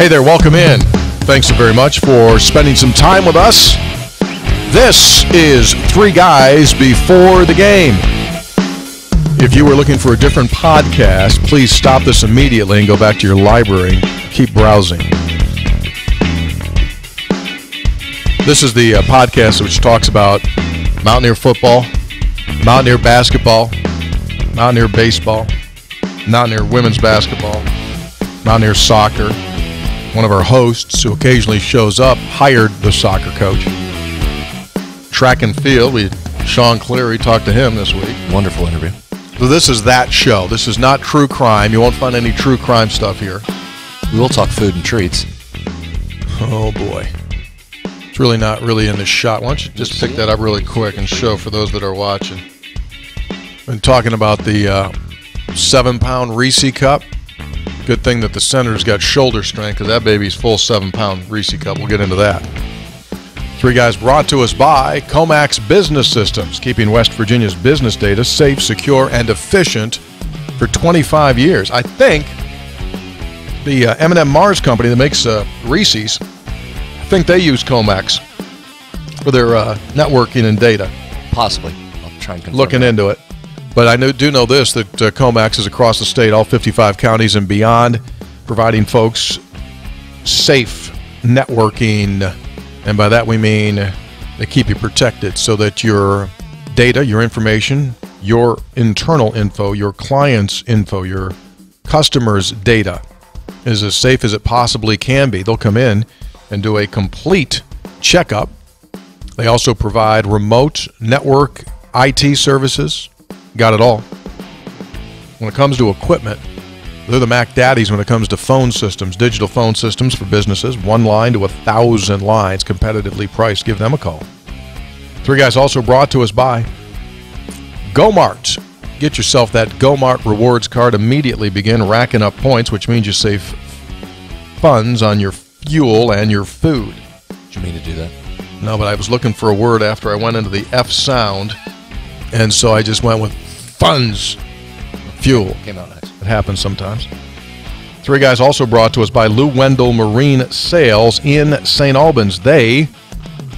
Hey there, welcome in. Thanks so very much for spending some time with us. This is Three Guys Before the Game. If you were looking for a different podcast, please stop this immediately and go back to your library and keep browsing. This is the podcast which talks about Mountaineer football, Mountaineer basketball, Mountaineer baseball, Mountaineer women's basketball, Mountaineer soccer. One of our hosts who occasionally shows up hired the soccer coach. Track and field, Sean Cleary talked to him this week. Wonderful interview. So this is that show. This is not true crime. You won't find any true crime stuff here. We will talk food and treats. Oh, boy. It's really not really in the shot. Why don't you just pick that up really quick and show for those that are watching. Been talking about the 7-pound Reese Cup. Good thing that the Senators got shoulder strength because that baby's full 7-pound Reese Cup. We'll get into that. Three Guys brought to us by Comax Business Systems, keeping West Virginia's business data safe, secure, and efficient for 25 years. I think the M&M Mars company that makes Reese's, I think they use Comax for their networking and data. Possibly. I'll try and confirm looking into it. But I do know this, that Comax is across the state, all 55 counties and beyond, providing folks safe networking. And by that we mean they keep you protected so that your data, your information, your internal info, your client's info, your customer's data is as safe as it possibly can be. They'll come in and do a complete checkup. They also provide remote network IT services. Got it all. When it comes to equipment, they're the Mac Daddies when it comes to phone systems, digital phone systems for businesses, 1 line to 1,000 lines, competitively priced. Give them a call. Three Guys also brought to us by GoMart. Get yourself that GoMart rewards card immediately. Begin racking up points, which means you save funds on your fuel and your food. Did you mean to do that? No, but I was looking for a word after I went into the F sound. And so I just went with funds, fuel. Came out nice. It happens sometimes. Three Guys also brought to us by Lou Wendell Marine Sales in St. Albans. They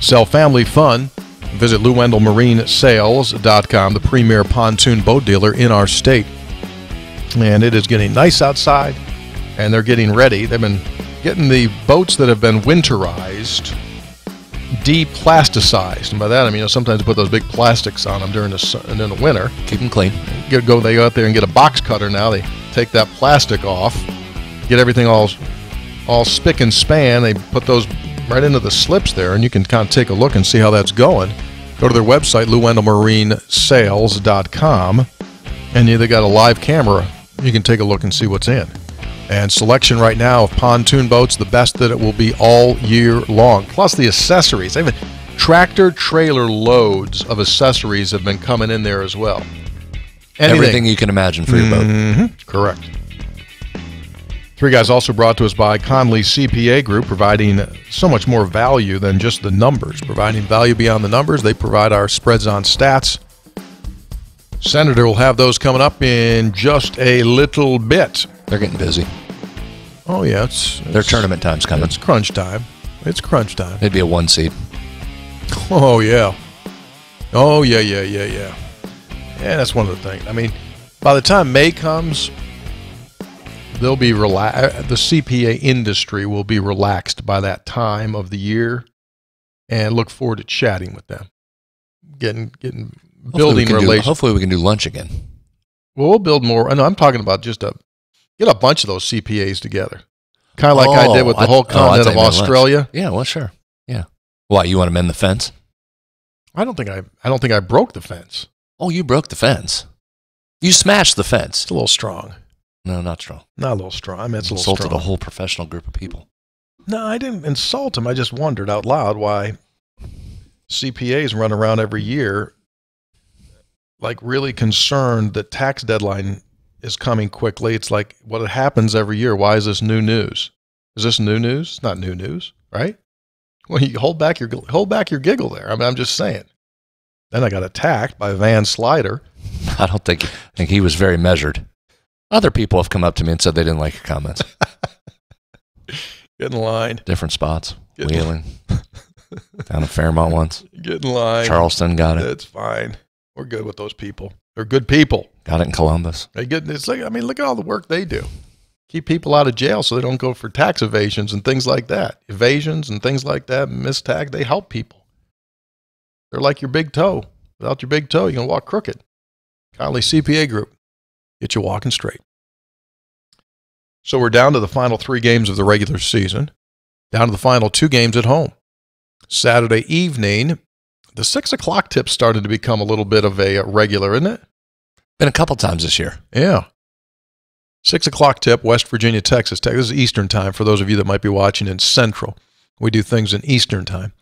sell family fun. Visit LouWendellMarineSales.com, the premier pontoon boat dealer in our state. And it is getting nice outside, and they're getting ready. They've been getting the boats that have been winterized deplasticized, and by that I mean sometimes you put those big plastics on them during the winter. Keep them clean. They go out there and get a box cutter now. They take that plastic off, get everything all spick and span. They put those right into the slips there, and you can kind of take a look and see how that's going. Go to their website, LouWendellMarineSales.com, and they got a live camera. You can take a look and see what's in. And selection right now of pontoon boats, the best that it will be all year long. Plus the accessories. Even tractor trailer loads of accessories have been coming in there as well. Everything you can imagine for your boat. Correct. Three Guys also brought to us by Conley CPA Group, providing so much more value than just the numbers. Providing value beyond the numbers. They provide our spreads on stats. Senator will have those coming up in just a little bit. They're getting busy. Oh, yeah. Their tournament time's coming. It's crunch time. It's crunch time. It'd be a 1 seed. Oh, yeah. Oh, yeah. Yeah, that's one of the things. I mean, by the time May comes, they'll be relaxed. The CPA industry will be relaxed by that time of the year, and look forward to chatting with them. Building relations. Hopefully we can do lunch again. Well, we'll build more. I know I'm talking about just get a bunch of those CPAs together. Kind of like I did with the whole continent of Australia. Yeah, well, sure. Yeah. Why, you want to mend the fence? I don't think I broke the fence. Oh, you broke the fence. You smashed the fence. It's a little strong. No, not strong. Not a little strong. I mean, it's a little insulted strong. A whole professional group of people. No, I didn't insult him. I just wondered out loud why CPAs run around every year like really concerned that tax deadline is coming quickly. It's like what happens every year. Why is this new news? Is this new news? It's not new news, right? Well, you hold back your giggle there. I mean, I'm just saying. Then I got attacked by Van Slyder. I think he was very measured. Other people have come up to me and said they didn't like your comments. Get in line. Different spots. Wheeling. Down at Fairmont once. Get in line. Charleston got it. It's fine. We're good with those people. They're good people. Got it in Columbus. It's like, I mean, look at all the work they do. Keep people out of jail so they don't go for tax evasions and things like that. Evasions and things like that, missed tax, they help people. They're like your big toe. Without your big toe, you're going to walk crooked. Conley CPA Group. Get you walking straight. So we're down to the final 3 games of the regular season. Down to the final 2 games at home. Saturday evening, the 6 o'clock tip started to become a little bit of a regular, isn't it? Been a couple times this year. Yeah. 6 o'clock tip, West Virginia, Texas Tech. This is Eastern time for those of you that might be watching in Central. We do things in Eastern time.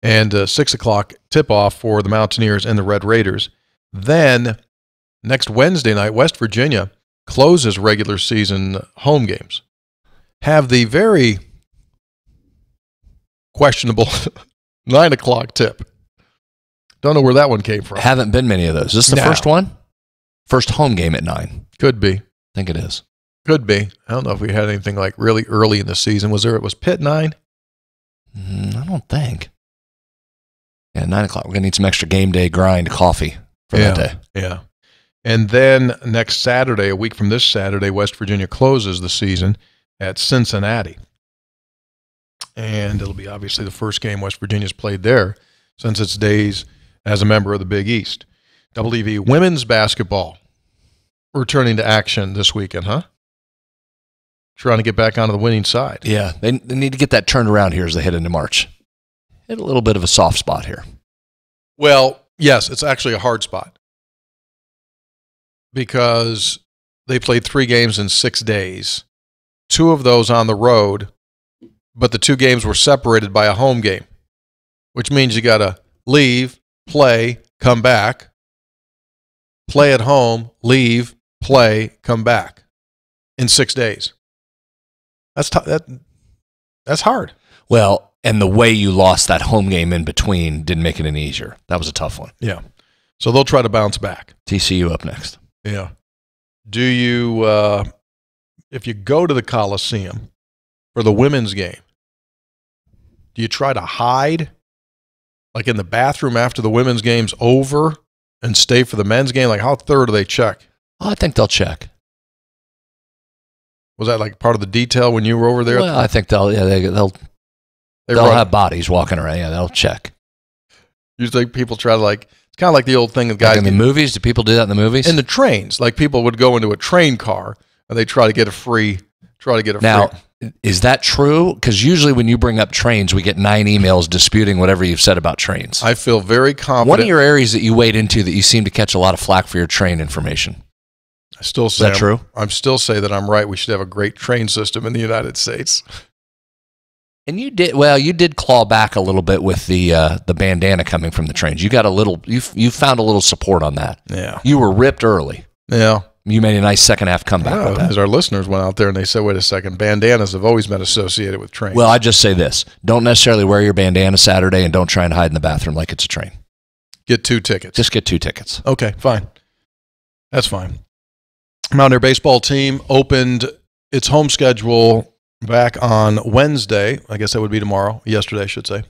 And 6 o'clock tip-off for the Mountaineers and the Red Raiders. Then, next Wednesday night, West Virginia closes regular season home games. Have the very questionable 9 o'clock tip. Don't know where that one came from. Haven't been many of those. Is this the first one? First home game at 9. Could be. I think it is. Could be. I don't know if we had anything like really early in the season. Was Pitt 9? I don't think. Yeah, 9 o'clock. We're going to need some extra game day grind coffee for that day. Yeah. And then next Saturday, a week from this Saturday, West Virginia closes the season at Cincinnati. And it'll be obviously the first game West Virginia's played there since its days as a member of the Big East. WV women's basketball returning to action this weekend, huh? Trying to get back onto the winning side. Yeah, they need to get that turned around here as they head into March. Hit a little bit of a soft spot here. Well, yes, it's actually a hard spot because they played 3 games in 6 days, 2 of those on the road, but the 2 games were separated by a home game, which means you got to leave, play, come back, play at home, leave, play, come back in 6 days. That's hard. Well, and the way you lost that home game in between didn't make it any easier. That was a tough one. Yeah. So they'll try to bounce back. TCU up next. Yeah. Do you, if you go to the Coliseum for the women's game, do you try to hide, like in the bathroom after the women's game's over, and stay for the men's game? Like, how thorough do they check? Oh, I think they'll check. Was that like part of the detail when you were over there? Well, I think they'll have bodies walking around. Yeah, they'll check. You think people try to it's kind of like the old thing of guys. Like in the movies? Do people do that in the movies? In the trains. Like people would go into a train car and they try to get a free. Now, is that true? Because usually when you bring up trains, we get 9 emails disputing whatever you've said about trains. I feel very confident. One of your areas that you wade into that you seem to catch a lot of flack for your train information. I still say is that true? I'm still say that I'm right. We should have a great train system in the United States. And you did claw back a little bit with the bandana coming from the trains. You got a little, you found a little support on that. Yeah. You were ripped early. Yeah. You made a nice second half comeback with that. As our listeners went out there and they said, wait a second, bandanas have always been associated with trains. Well, I just say this. Don't necessarily wear your bandana Saturday and don't try and hide in the bathroom like it's a train. Get 2 tickets. Just get 2 tickets. Okay, fine. That's fine. Mountaineer baseball team opened its home schedule back on Wednesday. I guess that would be tomorrow. Yesterday, I should say.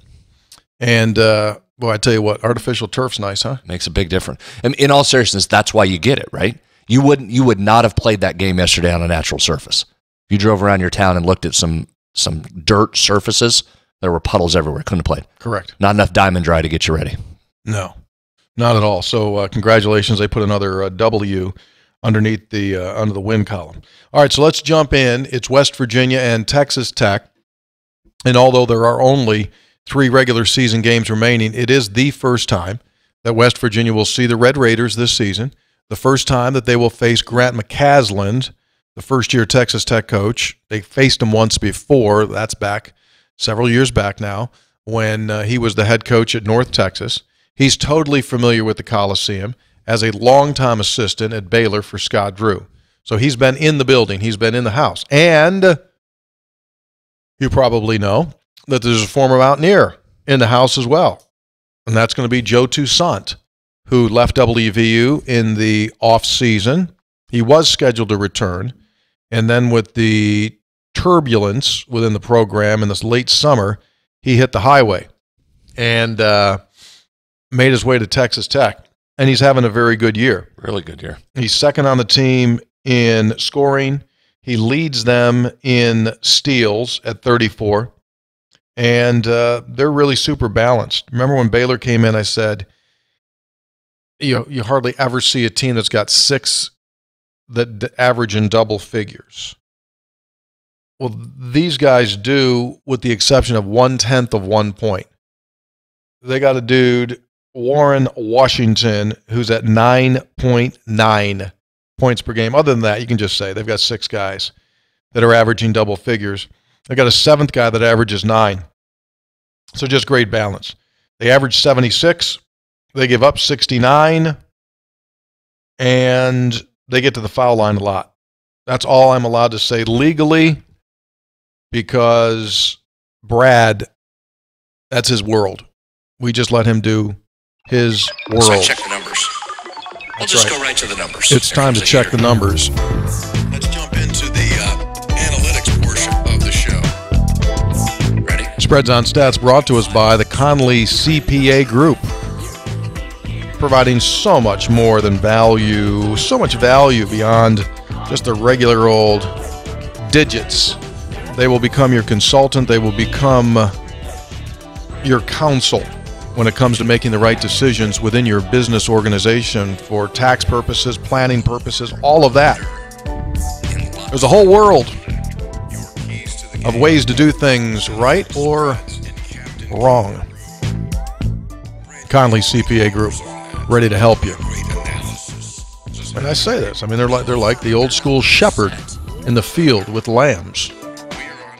And, I tell you what, artificial turf's nice, huh? Makes a big difference. And in all seriousness, that's why you get it, right? You would not have played that game yesterday on a natural surface. If you drove around your town and looked at some dirt surfaces, there were puddles everywhere. Couldn't have played. Correct. Not enough diamond dry to get you ready. No, not at all. So congratulations. They put another W underneath under the win column. All right, so let's jump in. It's West Virginia and Texas Tech. And although there are only 3 regular season games remaining, it is the first time that West Virginia will see the Red Raiders this season. The first time that they will face Grant McCasland, the first-year Texas Tech coach. They faced him once before. That's back several years back now when he was the head coach at North Texas. He's totally familiar with the Coliseum as a longtime assistant at Baylor for Scott Drew. So he's been in the building. He's been in the house. And you probably know that there's a former Mountaineer in the house as well, and that's going to be Joe Toussaint, who left WVU in the off-season. He was scheduled to return, and then with the turbulence within the program in this late summer, he hit the highway and made his way to Texas Tech. And he's having a very good year. Really good year. He's second on the team in scoring. He leads them in steals at 34. And they're really super balanced. Remember when Baylor came in, I said, you hardly ever see a team that's got 6 that average in double figures. Well, these guys do, with the exception of 1/10 of 1 point. They got a dude, Warren Washington, who's at 9.9 points per game. Other than that, you can just say they've got 6 guys that are averaging double figures. They got a 7th guy that averages 9. So just great balance. They average 76. They give up 69. And they get to the foul line a lot. That's all I'm allowed to say legally, because Brad, that's his world. We just let him do his world. So check the numbers. We'll just go right to the numbers. It's time to check the numbers. Let's jump into the analytics portion of the show. Ready? Spreads on Stats brought to us by the Conley CPA Group, providing so much more than value, so much value beyond just the regular old digits. They will become your consultant. They will become your counsel when it comes to making the right decisions within your business organization for tax purposes, planning purposes, all of that. There's a whole world of ways to do things right or wrong. Conley CPA Group, ready to help you. And I say this, I mean, they're like the old school shepherd in the field with lambs.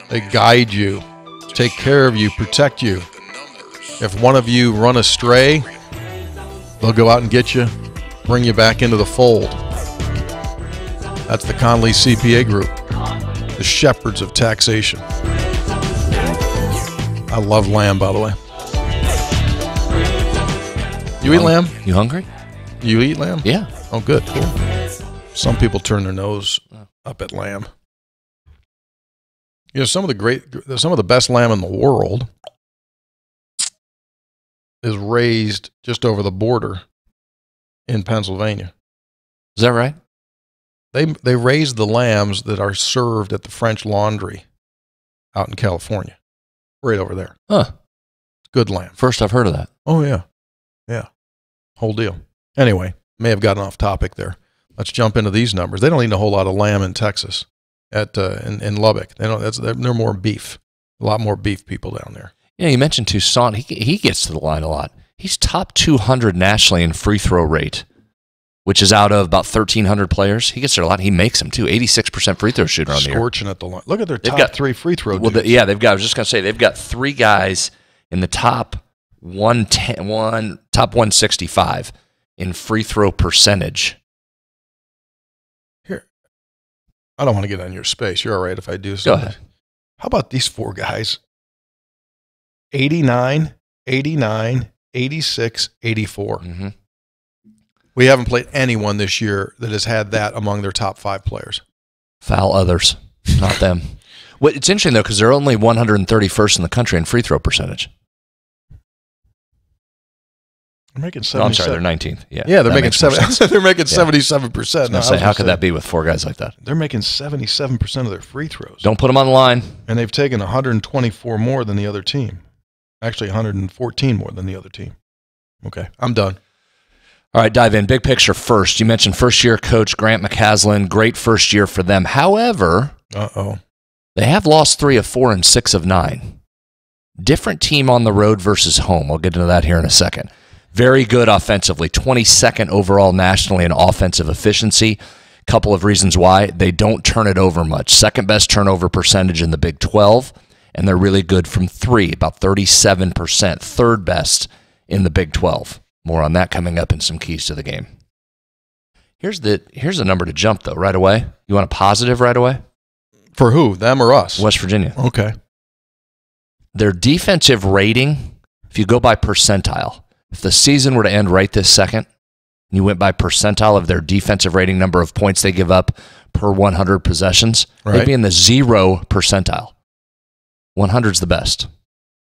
They guide you, take care of you, protect you. If one of you run astray, they'll go out and get you, bring you back into the fold. That's the Conley CPA Group, the shepherds of taxation. I love lamb, by the way. You eat lamb? You hungry? You eat lamb? Yeah. Oh, good. Cool. Some people turn their nose up at lamb. You know, some of the best lamb in the world is raised just over the border in Pennsylvania. Is that right? They raise the lambs that are served at the French Laundry out in California, right over there. Huh. Good lamb. First I've heard of that. Oh, yeah. Yeah. Whole deal. Anyway, may have gotten off topic there. Let's jump into these numbers. They don't eat a whole lot of lamb in Texas, in Lubbock. They're more beef. A lot more beef people down there. Yeah, you mentioned Toussaint. He gets to the line a lot. He's top 200 nationally in free throw rate, which is out of about 1,300 players. He gets there a lot. He makes them, too. 86% free throw shooter on the year. Scorching at the line. Look at their top 3 free throw dudes. Well, I was just going to say, they've got 3 guys in the top 165 in free throw percentage. Here, I don't want to get on your space. You're all right if I do something. Go ahead. How about these 4 guys? 89, 89, 86, 84. Mm-hmm. We haven't played anyone this year that has had that among their top 5 players. Foul others, not them. Well, it's interesting, though, because they're only 131st in the country in free throw percentage. They're making 77. No, I'm sorry, they're 19th. Yeah, they're making 77%. Now, how could that be with 4 guys like that? They're making 77% of their free throws. Don't put them on the line. And they've taken 124 more than the other team. Actually, 114 more than the other team. Okay, I'm done. All right, dive in. Big picture first. You mentioned first-year coach Grant McCasland. Great first year for them. However, they have lost 3 of 4 and 6 of 9. Different team on the road versus home. I'll get into that here in a second. Very good offensively. 22nd overall nationally in offensive efficiency. Couple of reasons why. They don't turn it over much. Second best turnover percentage in the Big 12. And they're really good from 3, about 37%. Third best in the Big 12. More on that coming up in some keys to the game. Here's a number to jump, though, right away. You want a positive right away? For who? Them or us? West Virginia. Okay. Their defensive rating, if you go by percentile, if the season were to end right this second, and you went by percentile of their defensive rating, number of points they give up per 100 possessions, they'd be in the 0 percentile. 100's the best.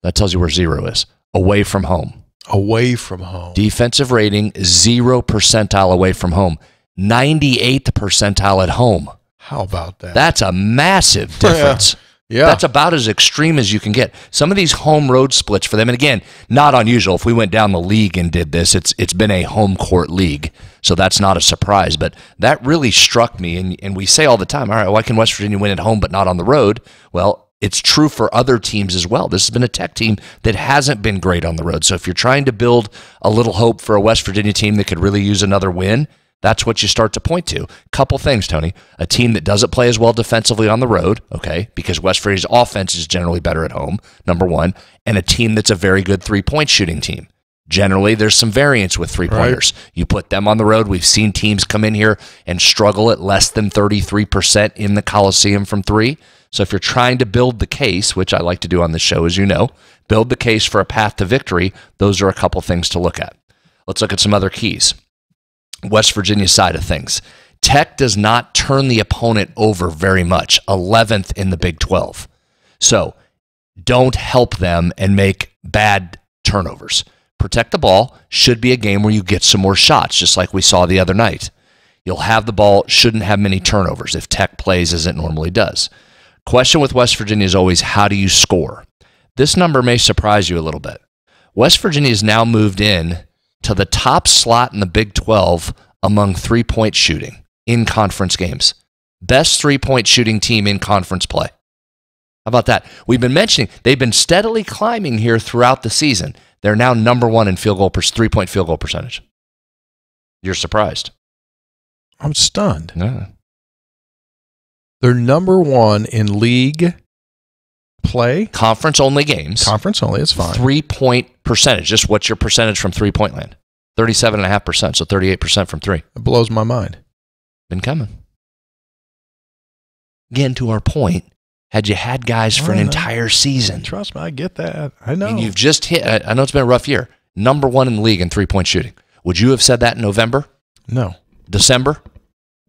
That tells you where 0 is. Away from home. Away from home. Defensive rating, 0 percentile away from home. 98th percentile at home. How about that? That's a massive difference. Yeah. That's about as extreme as you can get. Some of these home road splits for them, and again, not unusual. If we went down the league and did this, it's been a home court league, so that's not a surprise. But that really struck me, and we say all the time, all right, why can West Virginia win at home but not on the road? Well, it's true for other teams as well. This has been a Tech team that hasn't been great on the road. So if you're trying to build a little hope for a West Virginia team that could really use another win, that's what you start to point to. Couple things, Tony. A team that doesn't play as well defensively on the road, okay, because West Virginia's offense is generally better at home, number one, and a team that's a very good three-point shooting team. Generally, there's some variance with three-pointers. Right. You put them on the road. We've seen teams come in here and struggle at less than 33% in the Coliseum from three. So if you're trying to build the case, which I like to do on the show, as you know, build the case for a path to victory, those are a couple things to look at. Let's look at some other keys. West Virginia side of things. Tech does not turn the opponent over very much, 11th in the Big 12. So don't help them and make bad turnovers. Protect the ball. Should be a game where you get some more shots, just like we saw the other night. You'll have the ball, shouldn't have many turnovers if Tech plays as it normally does. Question with West Virginia is always, how do you score? This number may surprise you a little bit. West Virginia has now moved in to the top slot in the Big 12 among three-point shooting in conference games. Best three-point shooting team in conference play. How about that? We've been mentioning they've been steadily climbing here throughout the season. They're now number one in three-point field goal percentage. You're surprised. I'm stunned. Yeah. They're number one in league play. Conference-only games. Conference only, it's fine. Three-point percentage. Just what's your percentage from three-point land? 37.5%, so 38% from three. It blows my mind. Been coming. Again, to our point, had you had guys for an entire season. Trust me, I get that. I know. And you've just hit, I know it's been a rough year, number one in the league in three-point shooting. Would you have said that in November? No. December?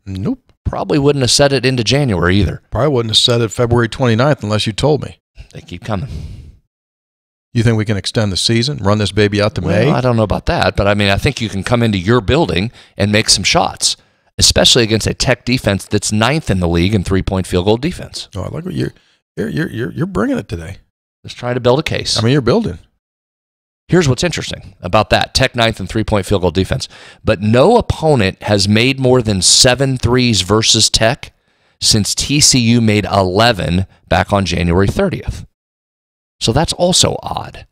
Nope. Probably wouldn't have said it into January either. Probably wouldn't have said it February 29th unless you told me. They keep coming. You think we can extend the season, run this baby out to May? I don't know about that, but I mean, I think you can come into your building and make some shots, especially against a Tech defense that's 9th in the league in three-point field goal defense. Oh, I like what you're bringing it today. Just trying to build a case. I mean, you're building. Here's what's interesting about that. Tech 9th in three-point field goal defense. But no opponent has made more than 7 threes versus Tech since TCU made 11 back on January 30th. So that's also odd.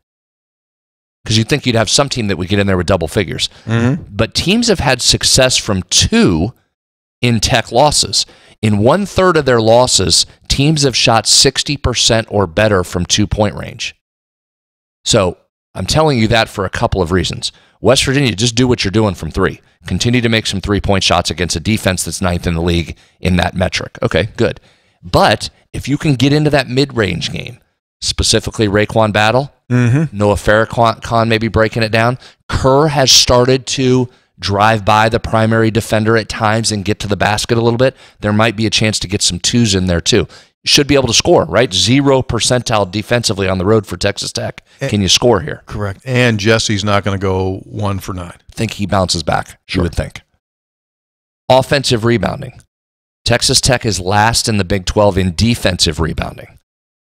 Because you'd think you'd have some team that would get in there with double figures. Mm-hmm. But teams have had success from 2 in Tech losses. In 1/3 of their losses, teams have shot 60% or better from 2-point range. So I'm telling you that for a couple of reasons. West Virginia, just do what you're doing from 3. Continue to make some 3-point shots against a defense that's 9th in the league in that metric. Okay, good. But if you can get into that mid-range game, specifically Raekwon Battle, Noah Farrakhan maybe breaking it down, Kerr has started to drive by the primary defender at times and get to the basket a little bit. There might be a chance to get some 2s in there too. Should be able to score, right? 0 percentile defensively on the road for Texas Tech. Can you score here? Correct. And Jesse's not going to go 1 for 9. Think he bounces back, Sure. you would think. Offensive rebounding. Texas Tech is last in the Big 12 in defensive rebounding.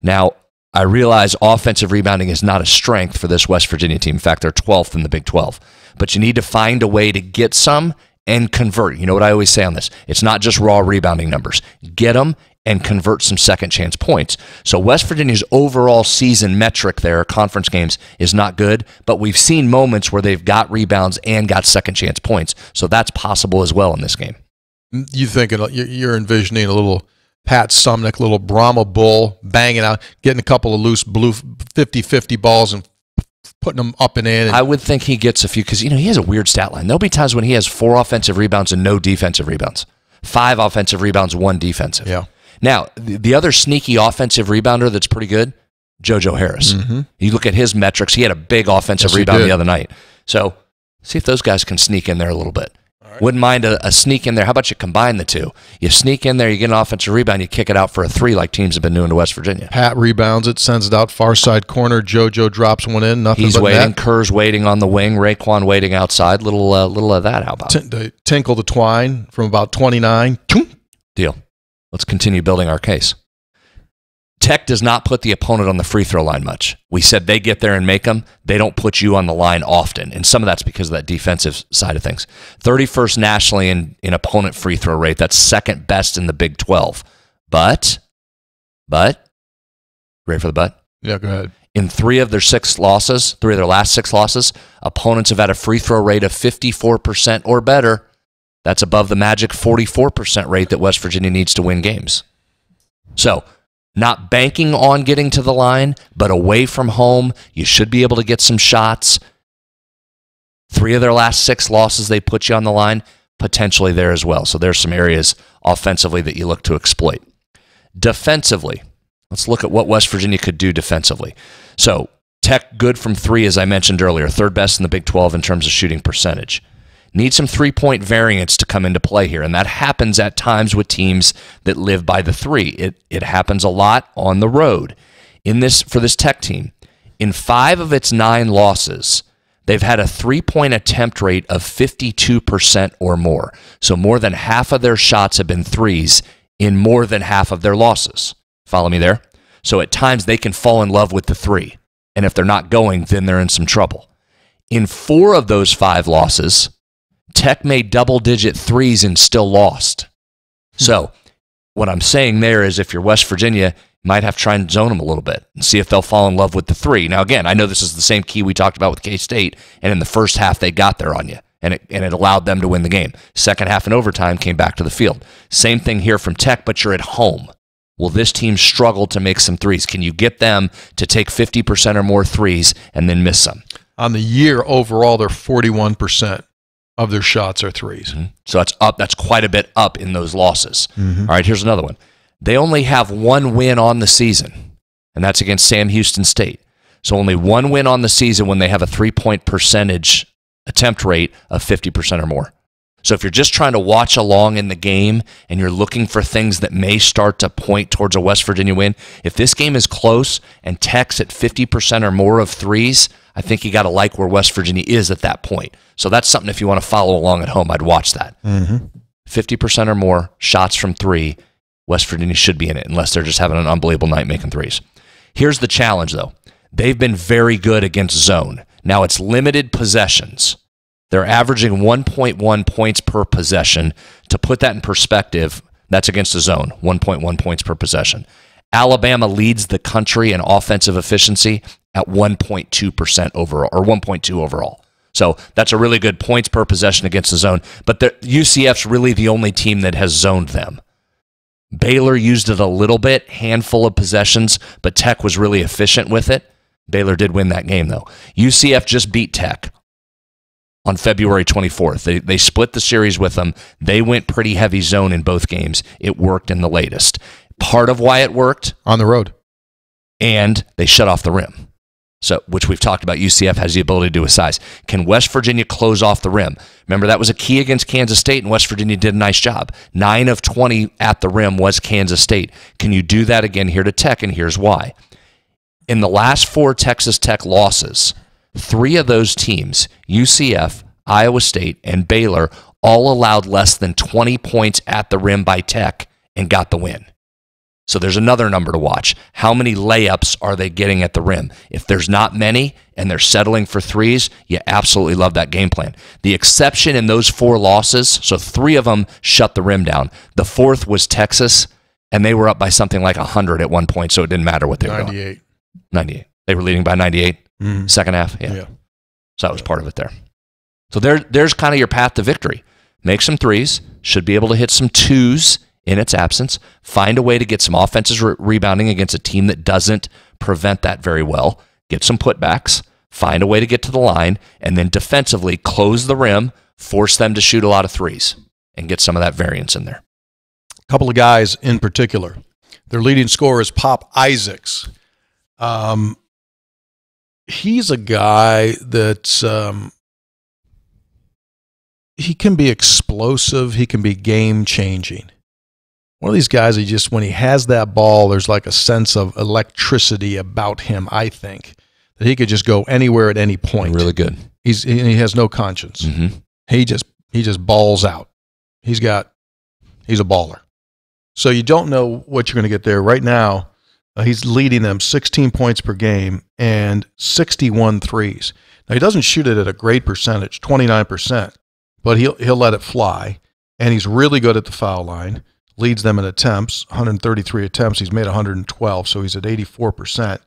Now, I realize offensive rebounding is not a strength for this West Virginia team. In fact, they're 12th in the Big 12. But you need to find a way to get some and convert. You know what I always say on this? It's not just raw rebounding numbers. Get them and convert some second chance points. So West Virginia's overall season metric there, conference games, is not good, but we've seen moments where they've got rebounds and got second chance points. So that's possible as well in this game. You think you're envisioning a little Pat Sumnick, little Brahma Bull, banging out, getting a couple of loose blue 50-50 balls and putting them up and in. I would think he gets a few because, he has a weird stat line. There'll be times when he has 4 offensive rebounds and no defensive rebounds. 5 offensive rebounds, 1 defensive. Yeah. Now, the other sneaky offensive rebounder that's pretty good, JoJo Harris. Mm-hmm. You look at his metrics, he had a big offensive rebound the other night. So see if those guys can sneak in there a little bit. Wouldn't mind a sneak in there. How about you combine the two? You sneak in there, you get an offensive rebound, you kick it out for a three like teams have been doing to West Virginia. Pat rebounds it, sends it out far side corner. JoJo drops one in. Nothing He's but waiting. net. Kerr's waiting on the wing. Raekwon waiting outside. Little of that. How about Tinkle the twine from about 29. Deal. Let's continue building our case. Tech does not put the opponent on the free throw line much. We said they get there and make them. They don't put you on the line often, and some of that's because of that defensive side of things. 31st nationally in opponent free throw rate. That's second best in the Big 12. But, ready for the but? Yeah, go ahead. In three of their last six losses, opponents have had a free throw rate of 54% or better. That's above the magic 44% rate that West Virginia needs to win games. So, not banking on getting to the line, but away from home, you should be able to get some shots. Three of their last six losses, they put you on the line, potentially there as well. So there's some areas offensively that you look to exploit. Defensively, let's look at what West Virginia could do defensively. So Tech, good from three, as I mentioned earlier, third best in the Big 12 in terms of shooting percentage. Need some three-point variance to come into play here, and that happens at times with teams that live by the three. It happens a lot on the road. For this Tech team, in 5 of its 9 losses, they've had a three-point attempt rate of 52% or more. So more than half of their shots have been threes in more than half of their losses. Follow me there? So at times they can fall in love with the three, and if they're not going, then they're in some trouble. In 4 of those 5 losses, Tech made double-digit threes and still lost. So what I'm saying there is if you're West Virginia, you might have to try and zone them a little bit and see if they'll fall in love with the three. Now, again, I know this is the same key we talked about with K-State, and in the first half they got there on you, and it allowed them to win the game. Second half in overtime came back to the field. Same thing here from Tech, but you're at home. Will this team struggle to make some threes? Can you get them to take 50% or more threes and then miss some? On the year overall, they're 41%. Of their shots are threes. Mm-hmm. So that's up. That's quite a bit up in those losses. Mm-hmm. All right, here's another one. They only have 1 win on the season, and that's against Sam Houston State. So only 1 win on the season when they have a three-point percentage attempt rate of 50% or more. So if you're just trying to watch along in the game and you're looking for things that may start to point towards a West Virginia win, if this game is close and Tech's at 50% or more of threes, I think you got to like where West Virginia is at that point. So that's something if you want to follow along at home, I'd watch that. 50% or more shots from three, West Virginia should be in it unless they're just having an unbelievable night making threes. Here's the challenge, though. They've been very good against zone. Now it's limited possessions. They're averaging 1.1 points per possession. To put that in perspective, that's against the zone, 1.1 points per possession. Alabama leads the country in offensive efficiency at 1.2% overall, or 1.2 overall. So that's a really good points per possession against the zone. But UCF's really the only team that has zoned them. Baylor used it a little bit, handful of possessions, but Tech was really efficient with it. Baylor did win that game, though. UCF just beat Tech on February 24th. They split the series with them. They went pretty heavy zone in both games. It worked in the latest. Part of why it worked? On the road. And they shut off the rim. So, which we've talked about, UCF has the ability to do with size. Can West Virginia close off the rim? Remember, that was a key against Kansas State, and West Virginia did a nice job. 9 of 20 at the rim was Kansas State. Can you do that again here to Tech? And here's why. In the last 4 Texas Tech losses, 3 of those teams, UCF, Iowa State, and Baylor, all allowed less than 20 points at the rim by Tech and got the win. So there's another number to watch. How many layups are they getting at the rim? If there's not many and they're settling for threes, you absolutely love that game plan. The exception in those 4 losses, so 3 of them shut the rim down. The 4th was Texas, and they were up by something like 100 at one point, so it didn't matter what they were doing. 98. They were leading by 98, second half? Yeah. So that was part of it there. So there's kind of your path to victory. Make some threes, should be able to hit some twos in its absence, find a way to get some offensive rebounding against a team that doesn't prevent that very well, get some putbacks, find a way to get to the line, and then defensively close the rim, force them to shoot a lot of threes, and get some of that variance in there. A couple of guys in particular. Their leading scorer is Pop Isaacs. He's a guy that's he can be explosive. He can be game changing. One of these guys, when he has that ball, there's like a sense of electricity about him, I think, that he could just go anywhere at any point. Really good. He has no conscience. Mm-hmm. He just balls out. He's a baller. So you don't know what you're going to get there. Right now, he's leading them 16 points per game and 61 threes. Now, he doesn't shoot it at a great percentage, 29%, but he'll let it fly, and he's really good at the foul line. Leads them in attempts, 133 attempts. He's made 112, so he's at 84%.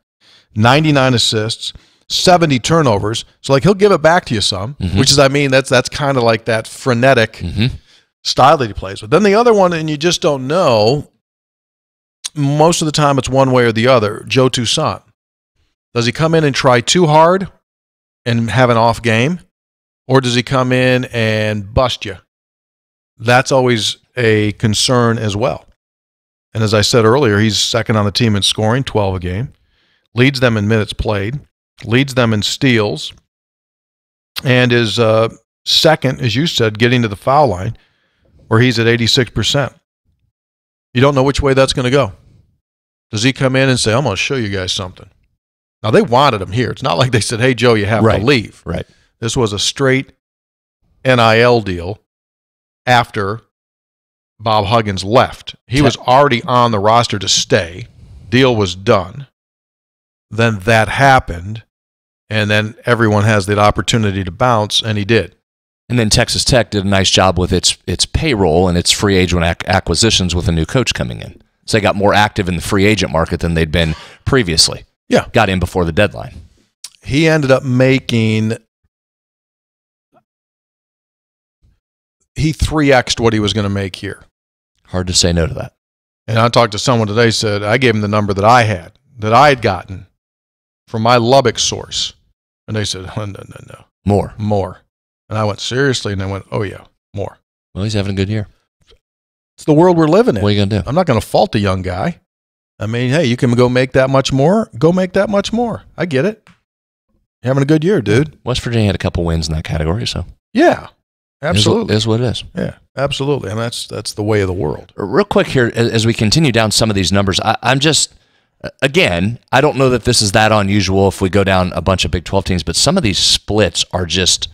99 assists, 70 turnovers. So, like, he'll give it back to you some, which is, that's kind of like that frenetic style that he plays with. Then the other one, and you just don't know, most of the time it's one way or the other, Joe Toussaint. Does he come in and try too hard and have an off game, or does he come in and bust you? That's always a concern as well. And as I said earlier, he's second on the team in scoring, 12 a game, leads them in minutes played, leads them in steals, and is second, as you said, getting to the foul line, where he's at 86%. You don't know which way that's going to go. Does he come in and say, I'm going to show you guys something? Now, they wanted him here. It's not like they said, hey, Joe, you have to leave. Right. This was a straight NIL deal after Bob Huggins left. He was already on the roster to stay. Deal was done. Then that happened, and then everyone has the opportunity to bounce, and he did. And then Texas Tech did a nice job with its payroll and its free agent acquisitions with a new coach coming in. So they got more active in the free agent market than they'd been previously. Yeah. Got in before the deadline. He ended up making... He 3X'd what he was going to make here. Hard to say no to that. And I talked to someone today, said, I gave him the number that I had gotten from my Lubbock source. And they said, oh, no. More. And I went, seriously? And they went, oh, yeah, more. Well, he's having a good year. It's the world we're living in. What are you going to do? I'm not going to fault a young guy. I mean, hey, you can go make that much more. Go make that much more. I get it. You're having a good year, dude. West Virginia had a couple wins in that category, so. Yeah, absolutely. It is what it is. Yeah, absolutely. And that's the way of the world. Real quick here, as we continue down some of these numbers, I'm just, again, I don't know that this is that unusual if we go down a bunch of Big 12 teams, but some of these splits are just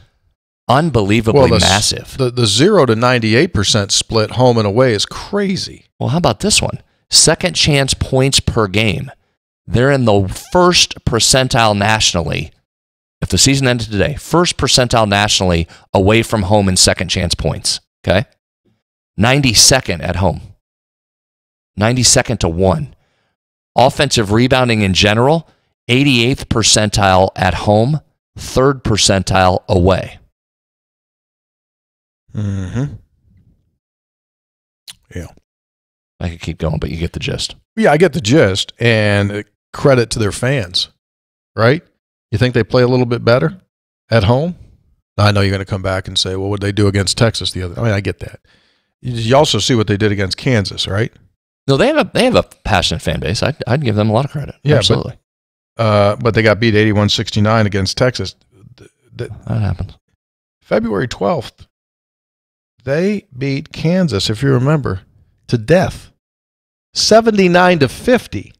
unbelievably massive. The 0 to 98% split home and away is crazy. Well, how about this one? Second chance points per game. They're in the first percentile nationally. If the season ended today, first percentile nationally away from home in second chance points. Okay? 92nd at home. 92nd to 1. Offensive rebounding in general, 88th percentile at home, 3rd percentile away. Mm-hmm. Yeah. I could keep going, but you get the gist. Yeah, I get the gist, and credit to their fans, right? You think they play a little bit better at home? I know you're going to come back and say, well, what did they do against Texas the other? I mean, I get that. You also see what they did against Kansas, right? No, they have a passionate fan base. I'd give them a lot of credit. Yeah, absolutely. But they got beat 81-69 against Texas. That happens. February 12th, they beat Kansas, if you remember, to death. 79-50.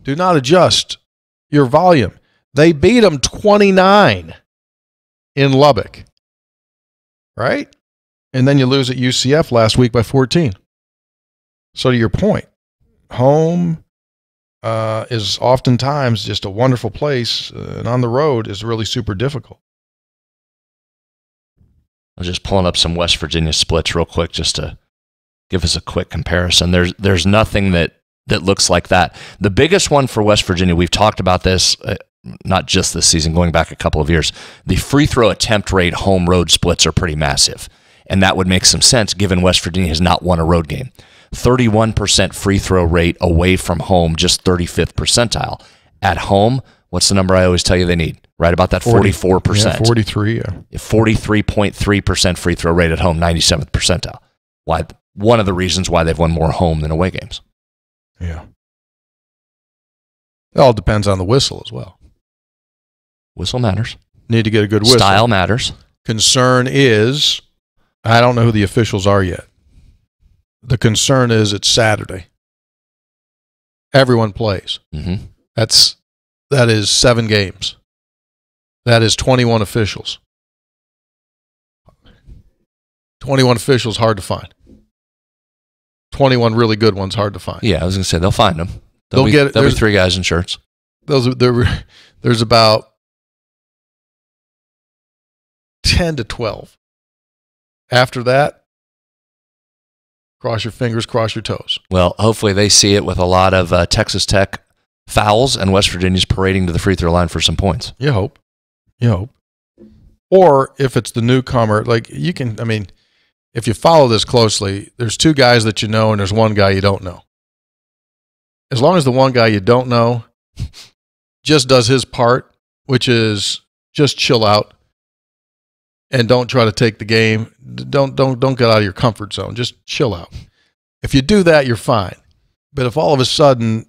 Do not adjust your volume. They beat them 29 in Lubbock, right? And then you lose at UCF last week by 14. So to your point, home is oftentimes just a wonderful place, and on the road is really super difficult. I was just pulling up some West Virginia splits real quick just to give us a quick comparison. There's nothing that looks like that. The biggest one for West Virginia, we've talked about this, not just this season, going back a couple of years, the free throw attempt rate home road splits are pretty massive. And that would make some sense given West Virginia has not won a road game. 31% free throw rate away from home, just 35th percentile. At home, what's the number I always tell you they need? Right about that 44%. Yeah, 43, yeah. 43.3% free throw rate at home, 97th percentile. Why? One of the reasons why they've won more home than away games. Yeah. It all depends on the whistle as well. Whistle matters. Need to get a good whistle. Style matters. Concern is, I don't know who the officials are yet. The concern is it's Saturday. Everyone plays. Mm-hmm. That is 7 games. That is 21 officials. 21 officials hard to find. 21 really good ones hard to find. Yeah, I was going to say they'll find them. They'll get it. There'll be 3 guys in shirts. There's about 10 to 12. After that, cross your fingers, cross your toes. Well, hopefully they see it with a lot of Texas Tech fouls and West Virginia's parading to the free throw line for some points. You hope. Or if it's the newcomer, like you can, I mean, if you follow this closely, there's 2 guys that you know and there's 1 guy you don't know. As long as the 1 guy you don't know just does his part, which is just chill out and don't try to take the game. Don't get out of your comfort zone. Just chill out. If you do that, you're fine. But if all of a sudden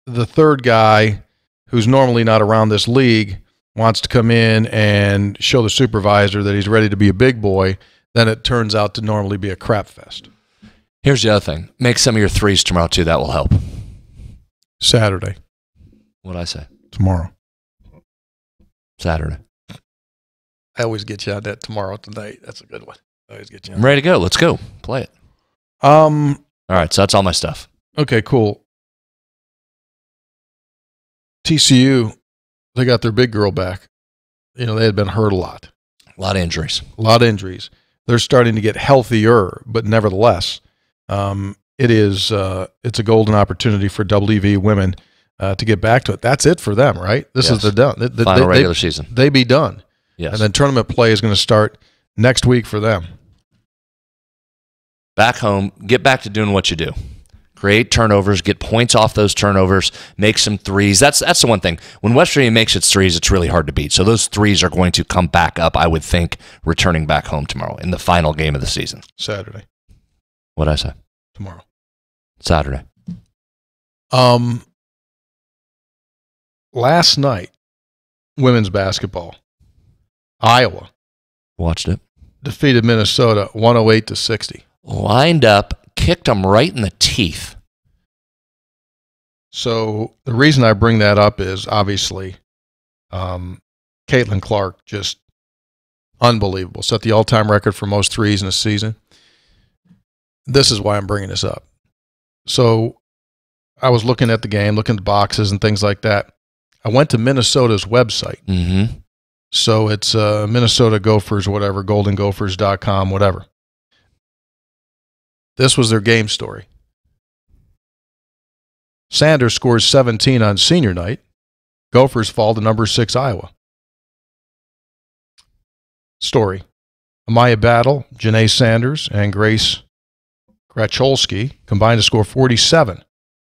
the 3rd guy who's normally not around this league wants to come in and show the supervisor that he's ready to be a big boy, then it turns out to normally be a crap fest. Here's the other thing. Make some of your threes tomorrow, too. That will help. Saturday. What'd I say? Tomorrow. Saturday. I always get you on that tomorrow tonight. That's a good one. I always get you on. I'm ready to go. Let's go. Play it. All right, so that's all my stuff. Okay, cool. TCU, they got their big girl back. You know, they had been hurt a lot. A lot of injuries. They're starting to get healthier, but nevertheless, it's a golden opportunity for WV women to get back to it. That's it for them, right? This is the done. Final regular season. They be done. Yes. And then tournament play is going to start next week for them. Back home, get back to doing what you do. Create turnovers, get points off those turnovers, make some threes. That's the one thing. When West Virginia makes its threes, it's really hard to beat. So those threes are going to come back up, I would think, returning back home tomorrow in the final game of the season. Saturday. What'd I say? Tomorrow. Saturday. Last night, women's basketball, Iowa Watched it. defeated Minnesota 108-60. Lined up, kicked them right in the teeth. So the reason I bring that up is obviously Caitlin Clark, just unbelievable. Set the all-time record for most threes in a season. This is why I'm bringing this up. So I was looking at the game, looking at the boxes and things like that. I went to Minnesota's website. Mm-hmm. So it's Minnesota Gophers, whatever, goldengophers.com, whatever. This was their game story. Sanders scores 17 on senior night. Gophers fall to number 6 Iowa. Story. Amaya Battle, Janae Sanders, and Grace Gracholski combined to score 47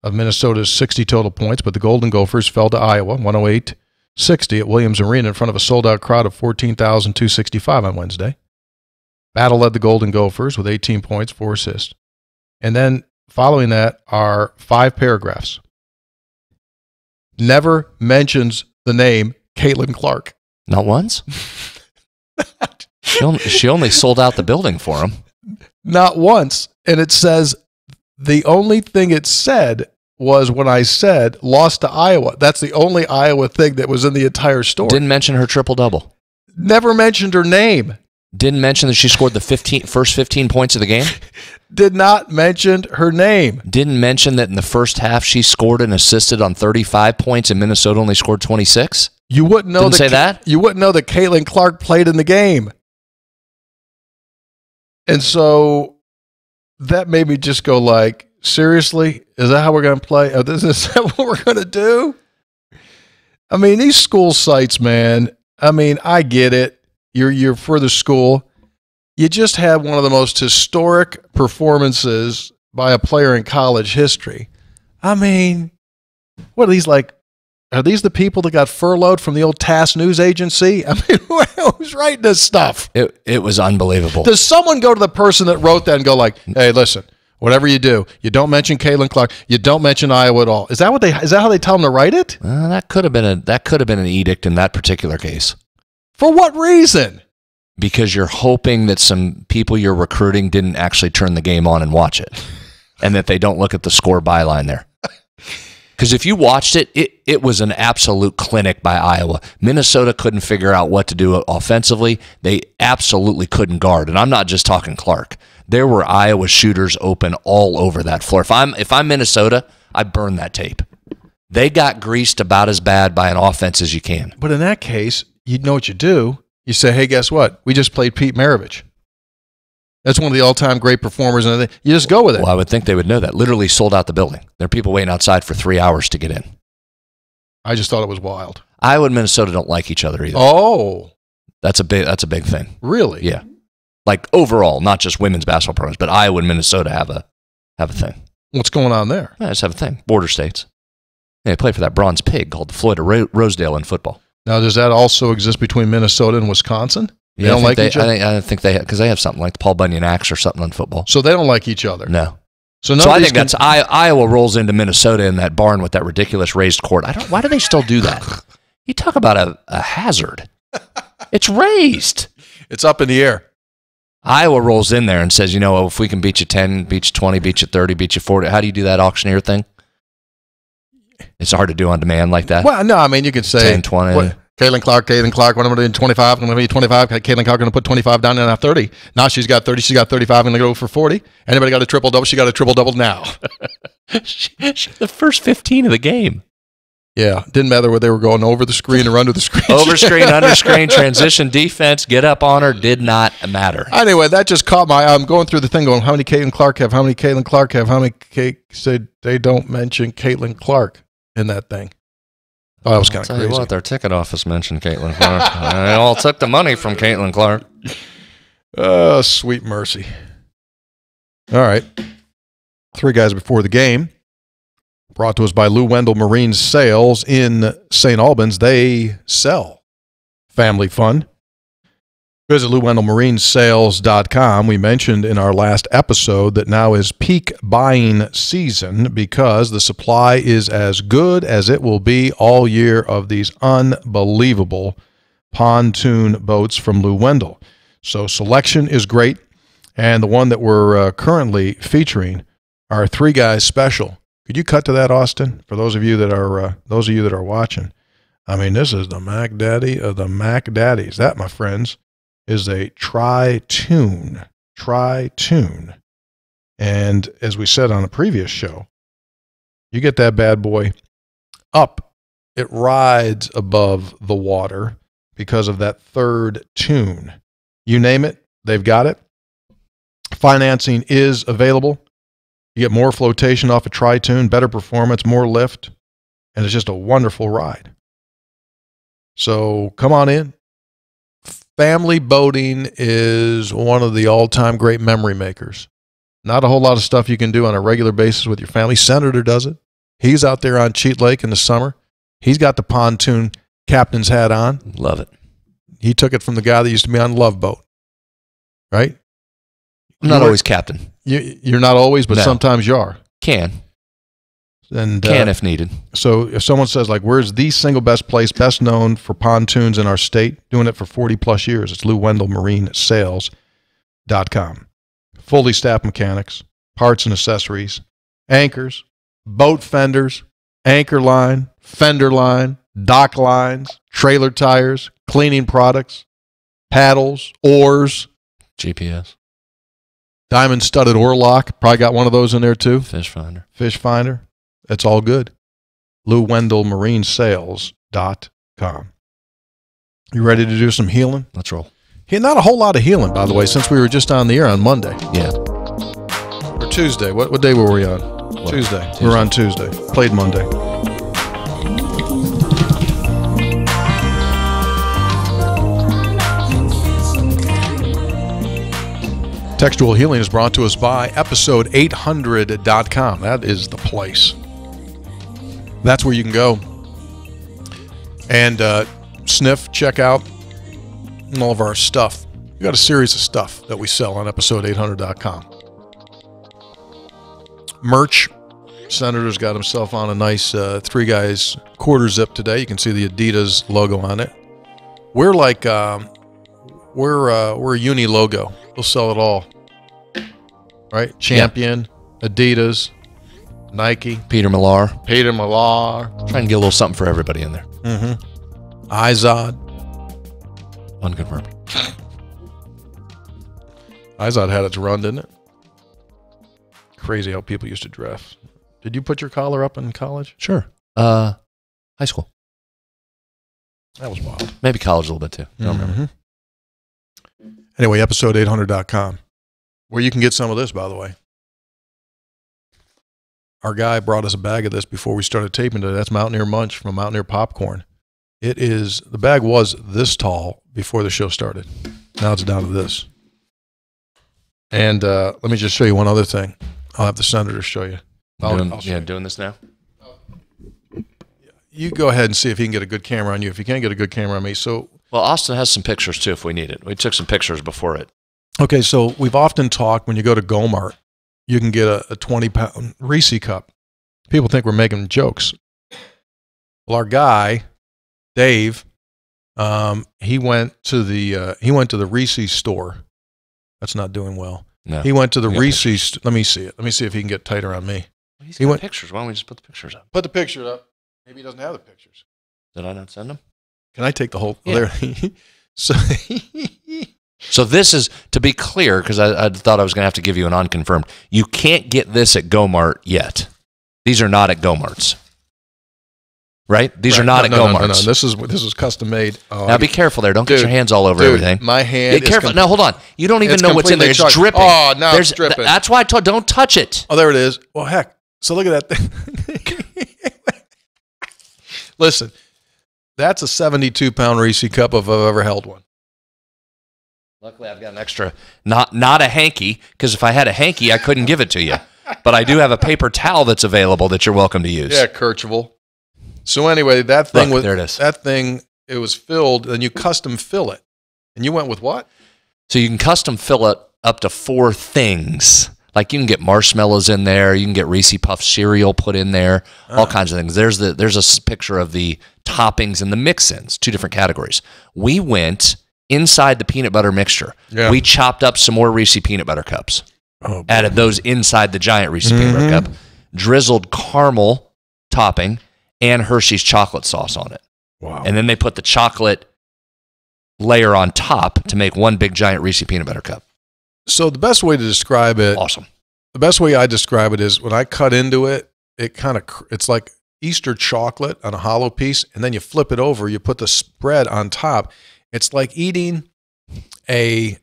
of Minnesota's 60 total points, but the Golden Gophers fell to Iowa 108-60 at Williams Arena in front of a sold-out crowd of 14,265 on Wednesday. Battle led the Golden Gophers with 18 points, 4 assists. And then following that are 5 paragraphs. Never mentions the name Caitlin Clark. Not once? She only sold out the building for him. Not once. And it says the only thing it said was when I said lost to Iowa. That's the only Iowa thing that was in the entire story. Didn't mention her triple-double. Never mentioned her name. Didn't mention that she scored the first 15 points of the game. Did not mention her name. Didn't mention that in the first half she scored and assisted on 35 points and Minnesota only scored 26. You wouldn't know that. You wouldn't know that Caitlin Clark played in the game. And so that made me just go like, seriously? Is that how we're going to play? Is that what we're going to do? I mean, these school sites, man, I mean, I get it. You're for the school. You just had one of the most historic performances by a player in college history. I mean, what are these like? Are these the people that got furloughed from the old TASS news agency? I mean, who's writing this stuff? It was unbelievable. Does someone go to the person that wrote that and go like, hey, listen, whatever you do, you don't mention Caitlin Clark, you don't mention Iowa at all. Is that how they tell them to write it? That could have been an edict in that particular case. For what reason? because you're hoping that some people you're recruiting didn't actually turn the game on and watch it, and that they don't look at the score byline there. Because if you watched it, it was an absolute clinic by Iowa. Minnesota couldn't figure out what to do offensively. They absolutely couldn't guard. And I'm not just talking Clark. There were Iowa shooters open all over that floor. If I'm Minnesota, I burn that tape. They got greased about as bad by an offense as you can. But in that case, you know what you do. You say, hey, guess what? We just played Pete Maravich. That's one of the all-time great performers. And you just go with it. Well, I would think they would know that. Literally sold out the building. There are people waiting outside for 3 hours to get in. I just thought it was wild. Iowa and Minnesota don't like each other either. Oh. That's a big thing. Really? Yeah. Like overall, not just women's basketball programs, but Iowa and Minnesota have a thing. What's going on there? Yeah, just have a thing. Border states. They play for that bronze pig called the Floyd of Rosedale in football. Now, does that also exist between Minnesota and Wisconsin? They don't like each other? I think they because they have something like the Paul Bunyan Axe or something on football. So they don't like each other? No. So I think that's Iowa rolls into Minnesota in that barn with that ridiculous raised court. Why do they still do that? You talk about a hazard. It's raised. It's up in the air. Iowa rolls in there and says, if we can beat you 10, beat you 20, beat you 30, beat you 40, how do you do that auctioneer thing? It's hard to do on demand like that. Well, no, I mean, you could say 10, 20. Caitlin Clark, what am I doing? 25. I'm going to be 25. Caitlin Clark going to put 25 down and I have 30. Now she's got 30. She's got 35. I'm going to go for 40. Anybody got a triple double? She got a triple double now. The first 15 of the game. Yeah, didn't matter whether they were going over the screen or under the screen. Over screen, under screen, transition defense, get up on her, did not matter. Anyway, that just caught my eye. I'm going through the thing going, how many Caitlin Clark have? How many Caitlin Clark have? How many said they don't mention Caitlin Clark in that thing? Oh, that was kind of crazy. Tell you what, their ticket office mentioned Caitlin Clark. They all took the money from Caitlin Clark. Oh, sweet mercy. All right. 3 guys before the game. Brought to us by Lou Wendell Marine Sales in St. Albans. They sell family fun. Visit LouWendellMarineSales.com. We mentioned in our last episode that now is peak buying season because the supply is as good as it will be all year of these unbelievable pontoon boats from Lou Wendell. So selection is great, and the one that we're currently featuring, our 3 guys special. Could you cut to that, Austin? For those of you that are watching, I mean, this is the Mac Daddy of the Mac Daddies. That, my friends, is a tri-tune. And as we said on a previous show, you get that bad boy up. It rides above the water because of that 3rd tune. You name it, they've got it. Financing is available. You get more flotation off a tri-tune, better performance, more lift, and it's just a wonderful ride. So come on in. Family boating is one of the all-time great memory makers. Not a whole lot of stuff you can do on a regular basis with your family. Senator does it. He's out there on Cheat Lake in the summer. He's got the pontoon captain's hat on. Love it. He took it from the guy that used to be on Love Boat, right? I'm not always captain. You're not always, but sometimes you are. Can if needed. So if someone says, like, where's the single best place, best known for pontoons in our state, doing it for 40 plus years, it's LouWendellMarineSales.com. Fully staffed mechanics, parts and accessories, anchors, boat fenders, anchor line, fender line, dock lines, trailer tires, cleaning products, paddles, oars, GPS, diamond studded oar lock. Probably got one of those in there too. Fish finder. It's all good. LouWendellMarineSales.com. You ready to do some healing? Let's roll. Hey, not a whole lot of healing, by the way, since we were just on the air on Monday. Yeah. Or Tuesday. What day were we on? Tuesday. We were on Tuesday. Played Monday. Textual Healing is brought to us by episode800.com. That is the place. That's where you can go and sniff, check out all of our stuff. We got a series of stuff that we sell on episode800.com. Merch. Senator's got himself on a nice 3 guys quarter zip today. You can see the Adidas logo on it. We're like we're a uni logo. We'll sell it all. Right? Champion, Adidas, Nike, Peter Millar. Trying to get a little something for everybody in there. Izod. Unconfirmed. Izod had its run, didn't it? Crazy how people used to dress. Did you put your collar up in college? Sure. High school. That was wild. Maybe college a little bit too. I don't remember. Anyway, episode800.com, where you can get some of this, by the way. Our guy brought us a bag of this before we started taping today. That's Mountaineer Munch from Mountaineer Popcorn. The bag was this tall before the show started. Now it's down to this. And let me just show you one other thing. I'll have the senator show you. I'll show you. Doing this now? You go ahead and see if he can get a good camera on you. If you can't get a good camera on me. Well, Austin has some pictures too if we need it. We took some pictures before it. Okay, so we've often talked when you go to Go-Mart, you can get a 20-pound Reese cup. People think we're making jokes. Well, our guy, Dave, he went to the Reese store. That's not doing well. No. He went to the Reese. Let me see it. Let me see if he can get tighter on me. He went pictures. Why don't we just put the pictures up? Put the picture up. Maybe he doesn't have the pictures. Did I not send them? Can I take the whole? Yeah. There. So this is, to be clear, because I thought I was going to have to give you an unconfirmed. You can't get this at Go-Mart yet. These are not at Go-Marts. Right? These are not at Go-Marts. No. This is custom made. Now be careful there. Don't get your hands all over everything. My hand. Be careful. Now hold on. You don't even know what's in there. It's dripping. Oh, now it's dripping. That's why I told. Don't touch it. Oh, there it is. Well, heck. So look at that thing. Listen, that's a 72-pound Reese cup if I've ever held one. Luckily, I've got an extra, not a hanky, because if I had a hanky, I couldn't give it to you. But I do have a paper towel that's available that you're welcome to use. Yeah, Kirchhoff. So anyway, that thing there it is. That thing, it was filled, and you custom fill it. And you went with what? So you can custom fill it up to 4 things. Like you can get marshmallows in there, you can get Reese Puff cereal put in there, all kinds of things. There's a picture of the toppings and the mix-ins, 2 different categories. We went inside the peanut butter mixture. Yeah. We chopped up some more Reese peanut butter cups. Added those inside the giant Reese peanut butter cup. Drizzled caramel topping and Hershey's chocolate sauce on it. Wow. And then they put the chocolate layer on top to make one big giant Reese peanut butter cup. So the best way to describe it, awesome. The best way I describe it is when I cut into it, it's like Easter chocolate on a hollow piece, and then you flip it over, you put the spread on top. It's like eating a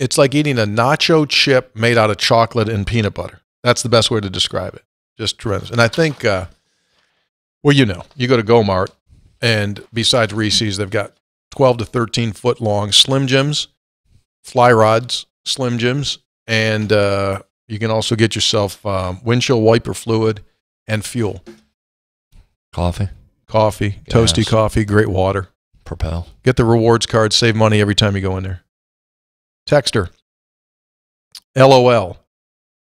nacho chip made out of chocolate and peanut butter. That's the best way to describe it. Just tremendous. And I think, you go to Go-Mart, and besides Reese's, they've got 12 to 13 foot long Slim Jims, Fly Rods, Slim Jims, and you can also get yourself windshield wiper fluid and fuel. Coffee, toasty coffee, great water. Propel. Get the rewards card, save money every time you go in there. Texter, LOL.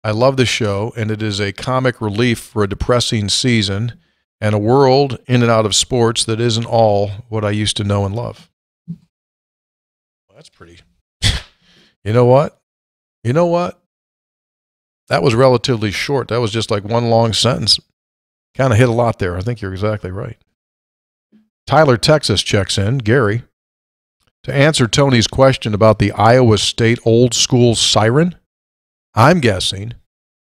I love the show, and it is a comic relief for a depressing season and a world in and out of sports that isn't all what I used to know and love. Well, that's pretty. You know what? That was relatively short. That was just like one long sentence. Kind of hit a lot there. I think you're exactly right. Tyler, Texas checks in. Gary, to answer Tony's question about the Iowa State old school siren, I'm guessing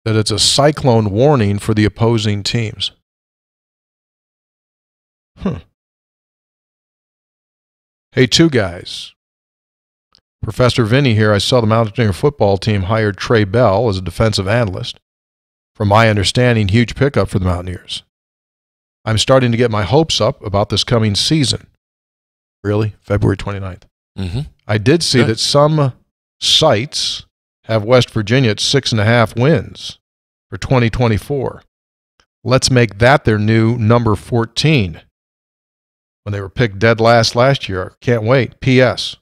that it's a cyclone warning for the opposing teams. Hey, 2 guys. Professor Vinny here. I saw the Mountaineer football team hired Trey Bell as a defensive analyst. From my understanding, huge pickup for the Mountaineers. I'm starting to get my hopes up about this coming season. Really? February 29th. Mm-hmm. I did see that some sites have West Virginia at 6.5 wins for 2024. Let's make that their new number 14 when they were picked dead last year. Can't wait. P.S.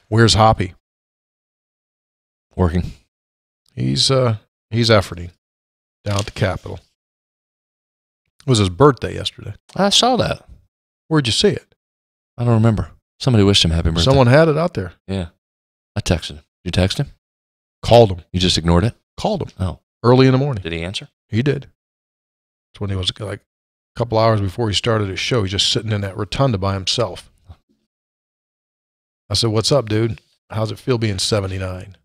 Where's Hoppy? Working. He's efforting down at the Capitol. It was his birthday yesterday. I saw that. Where'd you see it? I don't remember. Somebody wished him happy birthday. Someone had it out there. Yeah. I texted him. Did you text him? Called him. You just ignored it? Called him. Oh. Early in the morning. Did he answer? He did. It's when he was like a couple hours before he started his show. He's just sitting in that rotunda by himself. I said, "What's up, dude? How's it feel being 79?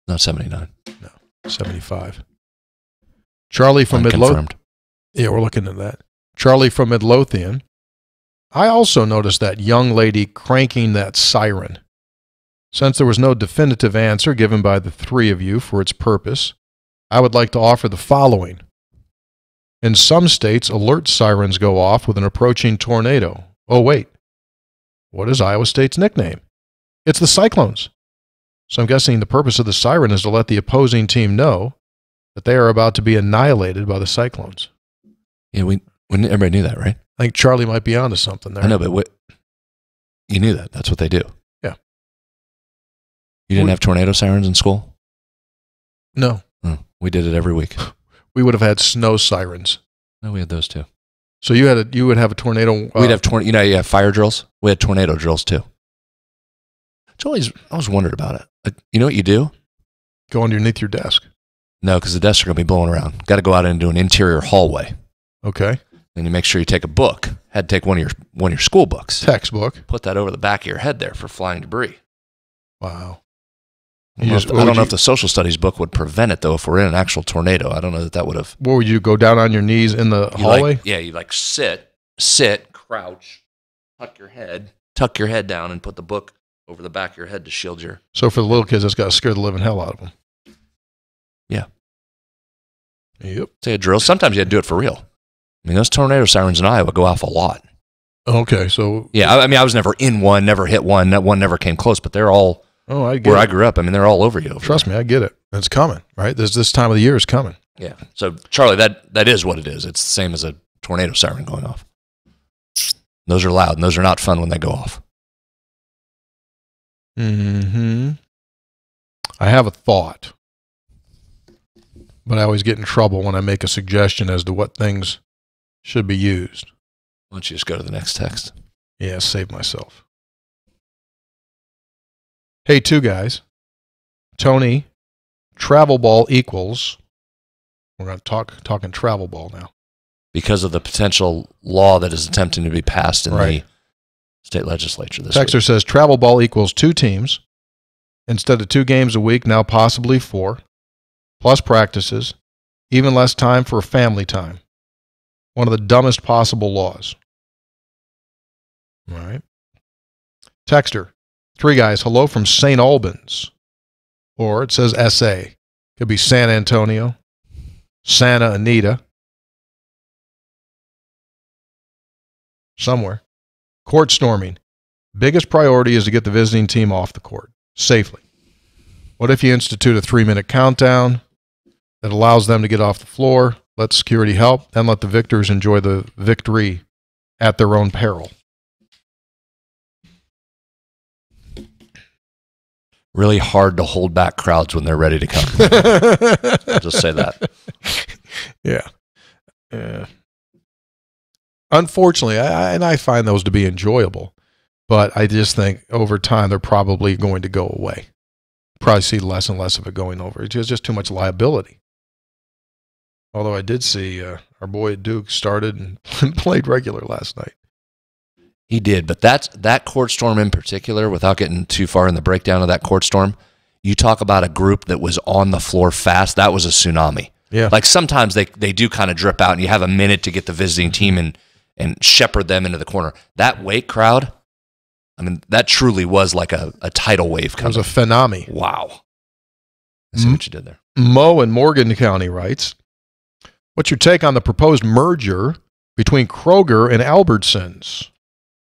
Not 79. No, 75. Charlie from Midlothian. Unconfirmed. Yeah, we're looking at that. Charlie from Midlothian. I also noticed that young lady cranking that siren. Since there was no definitive answer given by the three of you for its purpose, I would like to offer the following. In some states, alert sirens go off with an approaching tornado. Oh, wait. What is Iowa State's nickname? It's the Cyclones. So I'm guessing the purpose of the siren is to let the opposing team know that they are about to be annihilated by the Cyclones. Yeah, everybody knew that, right? I think Charlie might be onto something there. I know, but you knew that. That's what they do. Yeah. You didn't have tornado sirens in school? No. We did it every week. We would have had snow sirens. No, we had those too. So you would have a tornado. We'd have you have fire drills. We had tornado drills too. I always wondered about it. Like, you know what you do? Go underneath your desk. No, because the desks are going to be blowing around. Got to go out into an interior hallway. Okay. Then you make sure you take a book. Had to take one of your school books. Textbook. Put that over the back of your head there for flying debris. Wow. I don't know if the social studies book would prevent it, though, if we're in an actual tornado. I don't know that would have. What would you go down on your knees in the hallway? You sit, crouch, tuck your head down, and put the book over the back of your head to shield your. So for the little kids, that's got to scare the living hell out of them. Yeah. Yep. Say a drill. Sometimes you had to do it for real. I mean, those tornado sirens in Iowa go off a lot. Okay, so. Yeah, I mean, I was never in one, never hit one. That one never came close, but they're all. Oh, I get where it. I grew up. I mean, they're all over you. Trust me, I get it. It's coming, right? This time of the year is coming. Yeah. So, Charlie, that is what it is. It's the same as a tornado siren going off. Those are loud, and those are not fun when they go off. Mm-hmm. I have a thought, but I always get in trouble when I make a suggestion as to what things should be used. Why don't you just go to the next text? Yeah, save myself. Hey, two guys. Tony, travel ball equals. We're going to talking travel ball now. Because of the potential law that is attempting to be passed in Right. the state legislature this Texter week. says travel ball equals 2 teams instead of 2 games a week, now possibly 4, plus practices, even less time for family time. One of the dumbest possible laws. All right. Texter, 3 guys, hello from St. Albans. Or it says SA. Could be San Antonio, Santa Anita, somewhere. Court storming. Biggest priority is to get the visiting team off the court safely. What if you institute a 3-minute countdown that allows them to get off the floor, let security help, and let the victors enjoy the victory at their own peril? Really hard to hold back crowds when they're ready to come. I'll just say that. Yeah. Unfortunately, I find those to be enjoyable, but I just think over time they're probably going to go away. Probably see less and less of it going over. It's just too much liability. Although I did see our boy Duke started and played regular last night. He did, but that court storm in particular, without getting too far in the breakdown of that court storm, you talk about a group that was on the floor fast. That was a tsunami. Yeah. Like sometimes they do kind of drip out and you have a minute to get the visiting team and shepherd them into the corner. That Wake crowd, I mean, that truly was like a tidal wave It was coming. a tsunami. Wow. I see what you did there. Mo in Morgan County writes, what's your take on the proposed merger between Kroger and Albertsons?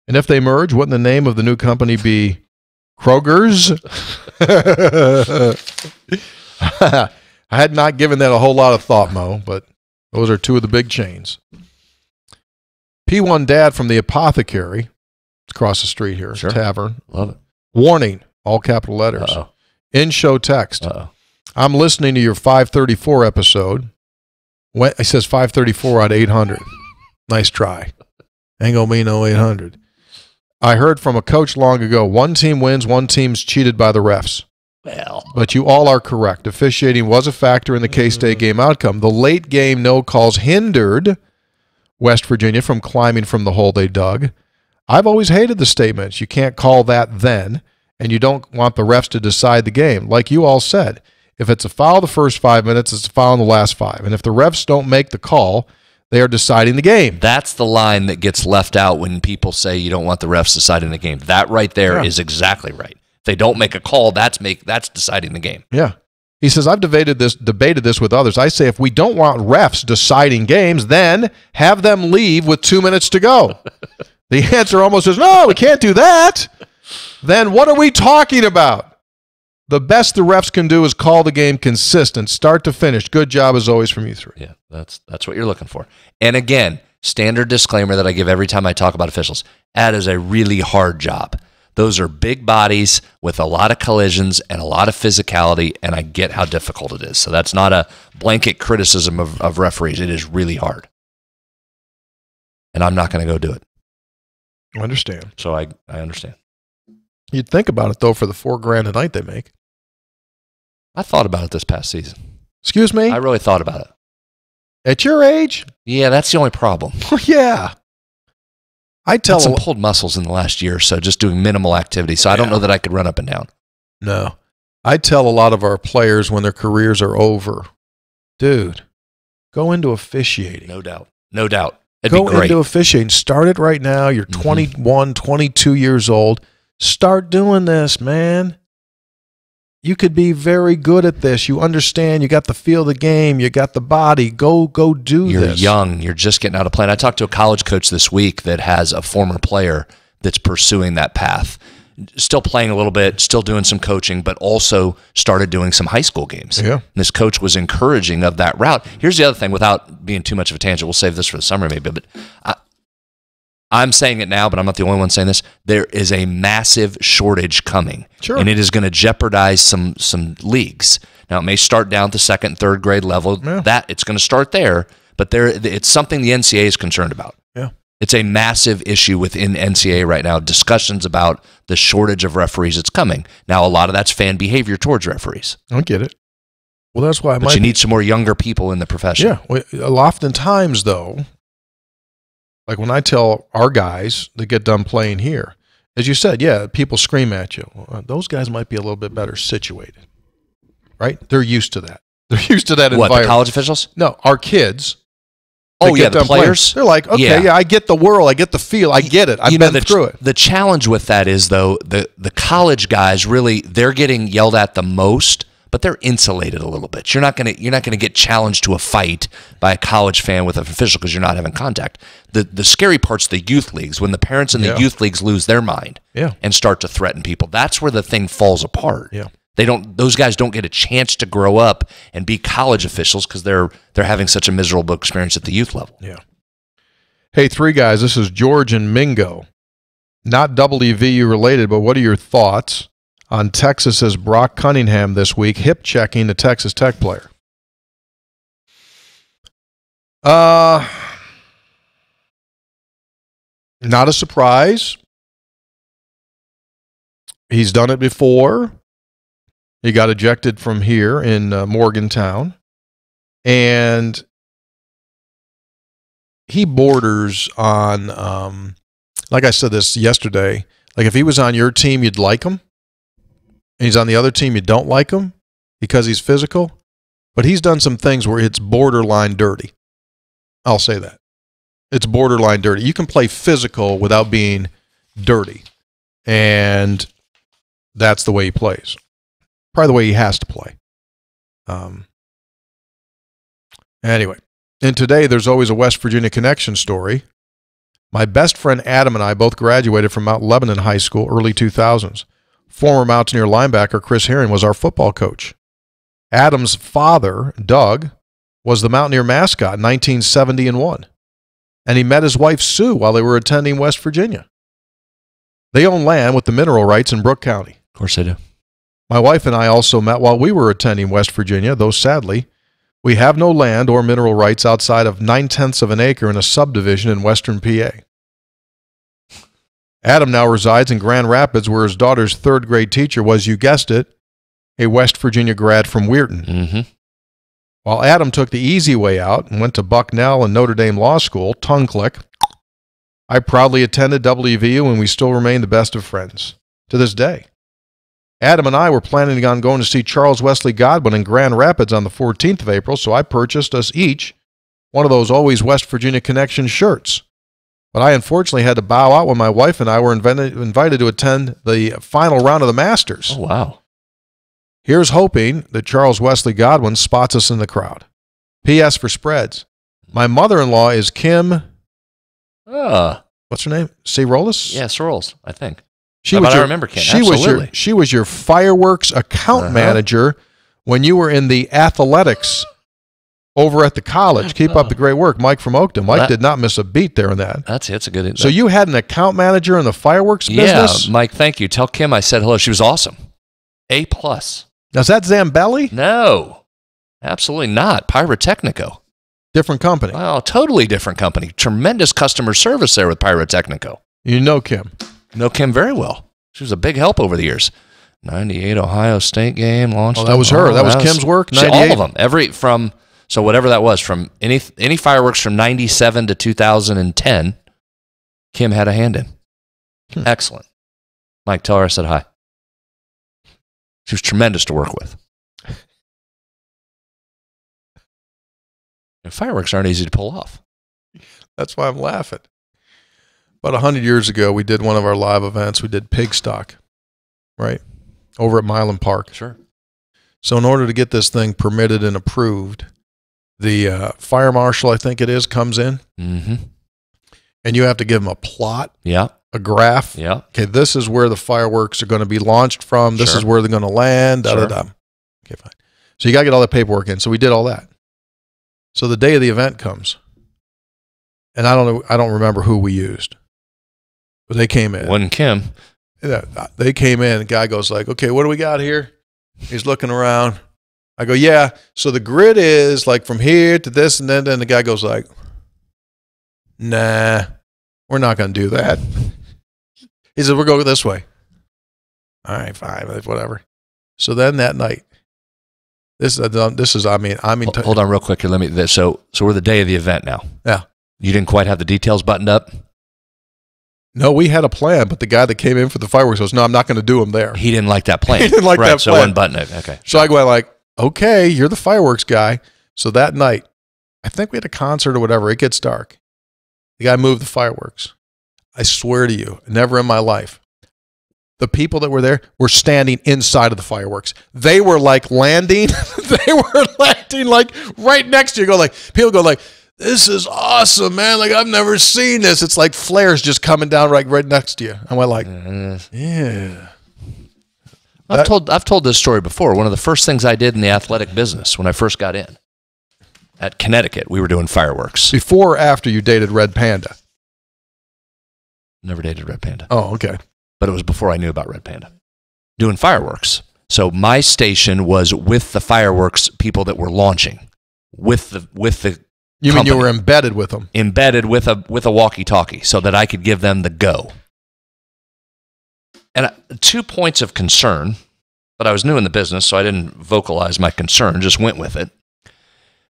And if they merge, wouldn't the name of the new company be Kroger's? I had not given that a whole lot of thought, Mo, but those are 2 of the big chains. P1 Dad from the Apothecary, it's across the street here, Sure. Tavern. Love it. Warning, all capital letters. Uh-oh. In-show text. Uh-oh. I'm listening to your 534 episode. It says 534 out of 800. Nice try. Ain't gonna be no 800. I heard from a coach long ago, one team wins, one team's cheated by the refs. Well, But you all are correct. Officiating was a factor in the K-State game outcome. The late game no calls hindered West Virginia from climbing from the hole they dug. I've always hated the statements, you can't call that then, and you don't want the refs to decide the game. Like you all said, if it's a foul the first 5 minutes, it's a foul in the last 5. And if the refs don't make the call, they are deciding the game. that's the line that gets left out when people say you don't want the refs deciding the game. That right there is exactly right. If they don't make a call, that's deciding the game. Yeah. He says, I've debated this with others. I say if we don't want refs deciding games, then have them leave with 2 minutes to go. The answer almost is, no, we can't do that. Then what are we talking about? The best the refs can do is call the game consistent, start to finish. Good job as always from you three. Yeah, that's what you're looking for. And again, standard disclaimer that I give every time I talk about officials, that is a really hard job. Those are big bodies with a lot of collisions and a lot of physicality, and I get how difficult it is. So that's not a blanket criticism of referees. It is really hard. And I'm not going to go do it. I understand. So I understand. You'd think about it, though, for the $4,000 a night they make. I thought about it this past season. Excuse me? I really thought about it. At your age? Yeah, that's the only problem. Yeah. I tell Some pulled muscles in the last year or so, just doing minimal activity. So I don't know that I could run up and down. No. I tell a lot of our players when their careers are over, dude, go into officiating. No doubt. No doubt. It'd Go be great. into officiating. Start it right now. You're 21, 22 years old. Start doing this, man. You could be very good at this. You understand. You got the feel of the game. You got the body. Go do You're this. young. You're just getting out of playing. I talked to a college coach this week that has a former player that's pursuing that path. Still playing a little bit, still doing some coaching, but also started doing some high school games. Yeah. And this coach was encouraging of that route. Here's the other thing, without being too much of a tangent, we'll save this for the summer maybe, but I'm saying it now, but I'm not the only one saying this. There is a massive shortage coming. Sure. And it is going to jeopardize some leagues. Now, it may start down at the second and third grade level. Yeah. That it's going to start there, but it's something the NCAA is concerned about. Yeah. It's a massive issue within NCAA right now, discussions about the shortage of referees that's coming. Now, a lot of that's fan behavior towards referees. I get it. Well, that's why But you need some more younger people in the profession. Yeah. Well, oftentimes, though, like when I tell our guys that get done playing here, as you said, yeah, people scream at you. Well, those guys might be a little bit better situated, right? They're used to that. They're used to that What, environment. the college officials? No, our kids. Oh, that yeah, get the done playing, players? they're like, okay, yeah, I get the whirl. I get the feel. I get it. I've been through it. The challenge with that is, though, the college guys really, they're getting yelled at the most, but they're insulated a little bit. You're not gonna get challenged to a fight by a college fan with an official because you're not having contact. The scary part's the youth leagues, when the parents in the youth leagues lose their mind and start to threaten people. That's where the thing falls apart. Yeah. Those guys don't get a chance to grow up and be college officials because they're having such a miserable experience at the youth level. Yeah. Hey, three guys, this is George and Mingo. Not WVU related, but what are your thoughts on Texas's Brock Cunningham this week, hip checking the Texas Tech player? Not a surprise. He's done it before. He got ejected from here in Morgantown. And he borders on, like I said this yesterday, like if he was on your team, you'd like him. And he's on the other team, you don't like him because he's physical. But he's done some things where it's borderline dirty. I'll say that. It's borderline dirty. You can play physical without being dirty. And that's the way he plays. Probably the way he has to play. Anyway, and today there's always a West Virginia connection story. My best friend Adam and I both graduated from Mount Lebanon High School early 2000s. Former Mountaineer linebacker Chris Herring was our football coach. Adam's father, Doug, was the Mountaineer mascot in 1970-1. And he met his wife Sue while they were attending West Virginia. They own land with the mineral rights in Brooke County. Of course they do. My wife and I also met while we were attending West Virginia, though sadly, we have no land or mineral rights outside of 9/10 of an acre in a subdivision in western PA. Adam now resides in Grand Rapids, where his daughter's third-grade teacher was, you guessed it, a West Virginia grad from Weirton. Mm-hmm. While Adam took the easy way out and went to Bucknell and Notre Dame Law School, tongue click, I proudly attended WVU, and we still remain the best of friends to this day. Adam and I were planning on going to see Charles Wesley Godwin in Grand Rapids on the 14th of April, so I purchased us each one of those Always West Virginia Connection shirts. But I unfortunately had to bow out when my wife and I were invited to attend the final round of the Masters. Oh, wow. Here's hoping that Charles Wesley Godwin spots us in the crowd. P.S. for spreads. My mother-in-law is Kim. What's her name? Cirolis? Yeah, Sorrells, I think. She But was I your, remember Kim. She Absolutely. was your fireworks account manager when you were in the athletics over at the college. Keep up the great work, Mike from Oakton. Mike did not miss a beat there in that. That's a good. So you had an account manager in the fireworks business? Yeah, Mike. Thank you. Tell Kim I said hello. She was awesome. A+. Now, is that Zambelli? No, absolutely not. Pyrotechnico. Different company. Wow, totally different company. Tremendous customer service there with Pyrotechnico. You know Kim. Know Kim very well. She was a big help over the years. 98 Ohio State game launched. Oh, that was her. That was Kim's work. All 98? of them. So whatever that was, from any fireworks from 97 to 2010, Kim had a hand in. Excellent. Mike, tell her I said hi. She was tremendous to work with. And fireworks aren't easy to pull off. That's why I'm laughing. About 100 years ago, we did one of our live events. We did pig stock, right, over at Milan Park. Sure. So in order to get this thing permitted and approved, the fire marshal, I think it is, comes in, Mm-hmm. and you have to give him a plot, Yeah. a graph. Yeah. Okay, this is where the fireworks are going to be launched from. This Sure. is where they're going to land. Da, Sure. da, da. Okay, fine. So you got to get all that paperwork in. So we did all that. So the day of the event comes, and I don't remember who we used, but they came in. Wasn't Kim. Yeah, they came in. The guy goes like, "Okay, what do we got here?" He's looking around. I go, "Yeah." So the grid is like from here to this, and then the guy goes like, "Nah, we're not going to do that." He said, "We're going this way." All right, fine, whatever. So then that night, this is. I mean, Hold on real quick here. So we're the day of the event now. Yeah. You didn't quite have the details buttoned up? No, we had a plan, but the guy that came in for the fireworks goes, "No, I'm not going to do them there." He didn't like that plan. He didn't like right, that so plan. one button it. Okay. So I go like, "Okay, you're the fireworks guy." So that night, I think we had a concert or whatever. It gets dark. The guy moved the fireworks. I swear to you, never in my life. The people that were there were standing inside of the fireworks. They were like landing. They were landing like right next to you. People go like, "This is awesome, man. Like, I've never seen this." It's like flares just coming down right next to you. I went like, yeah. I've told this story before. One of the first things I did in the athletic business when I first got in at Connecticut, we were doing fireworks. Before or after you dated Red Panda? Never dated Red Panda. Oh, okay. But it was before I knew about Red Panda. Doing fireworks. So my station was with the fireworks people that were launching. With the You mean you company. were embedded with them? Embedded with a walkie-talkie so that I could give them the go. And 2 points of concern, but I was new in the business, so I didn't vocalize my concern, just went with it.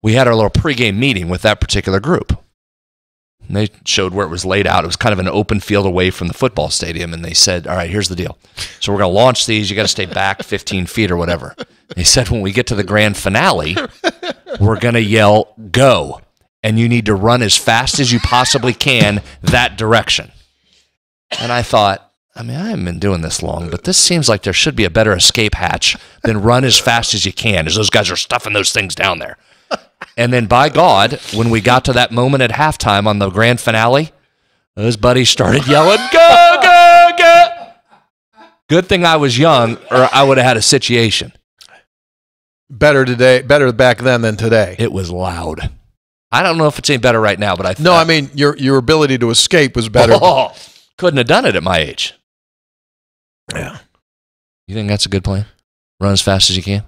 We had our little pregame meeting with that particular group. And they showed where it was laid out. It was kind of an open field away from the football stadium, and they said, "All right, here's the deal. So we're going to launch these. You got to stay back 15 feet or whatever." They said, when we get to the grand finale, we're going to yell, "Go!" And you need to run as fast as you possibly can that direction. And I thought, I haven't been doing this long, but this seems like there should be a better escape hatch than run as fast as you can, as those guys are stuffing those things down there. And then, by God, when we got to that moment at halftime on the grand finale, those buddies started yelling, "Go, go, go!" Good thing I was young, or I would have had a situation. Better back then than today. It was loud. I don't know if it's any better right now, but No, I mean, your ability to escape was better. Oh, couldn't have done it at my age. Yeah. You think that's a good plan? Run as fast as you can?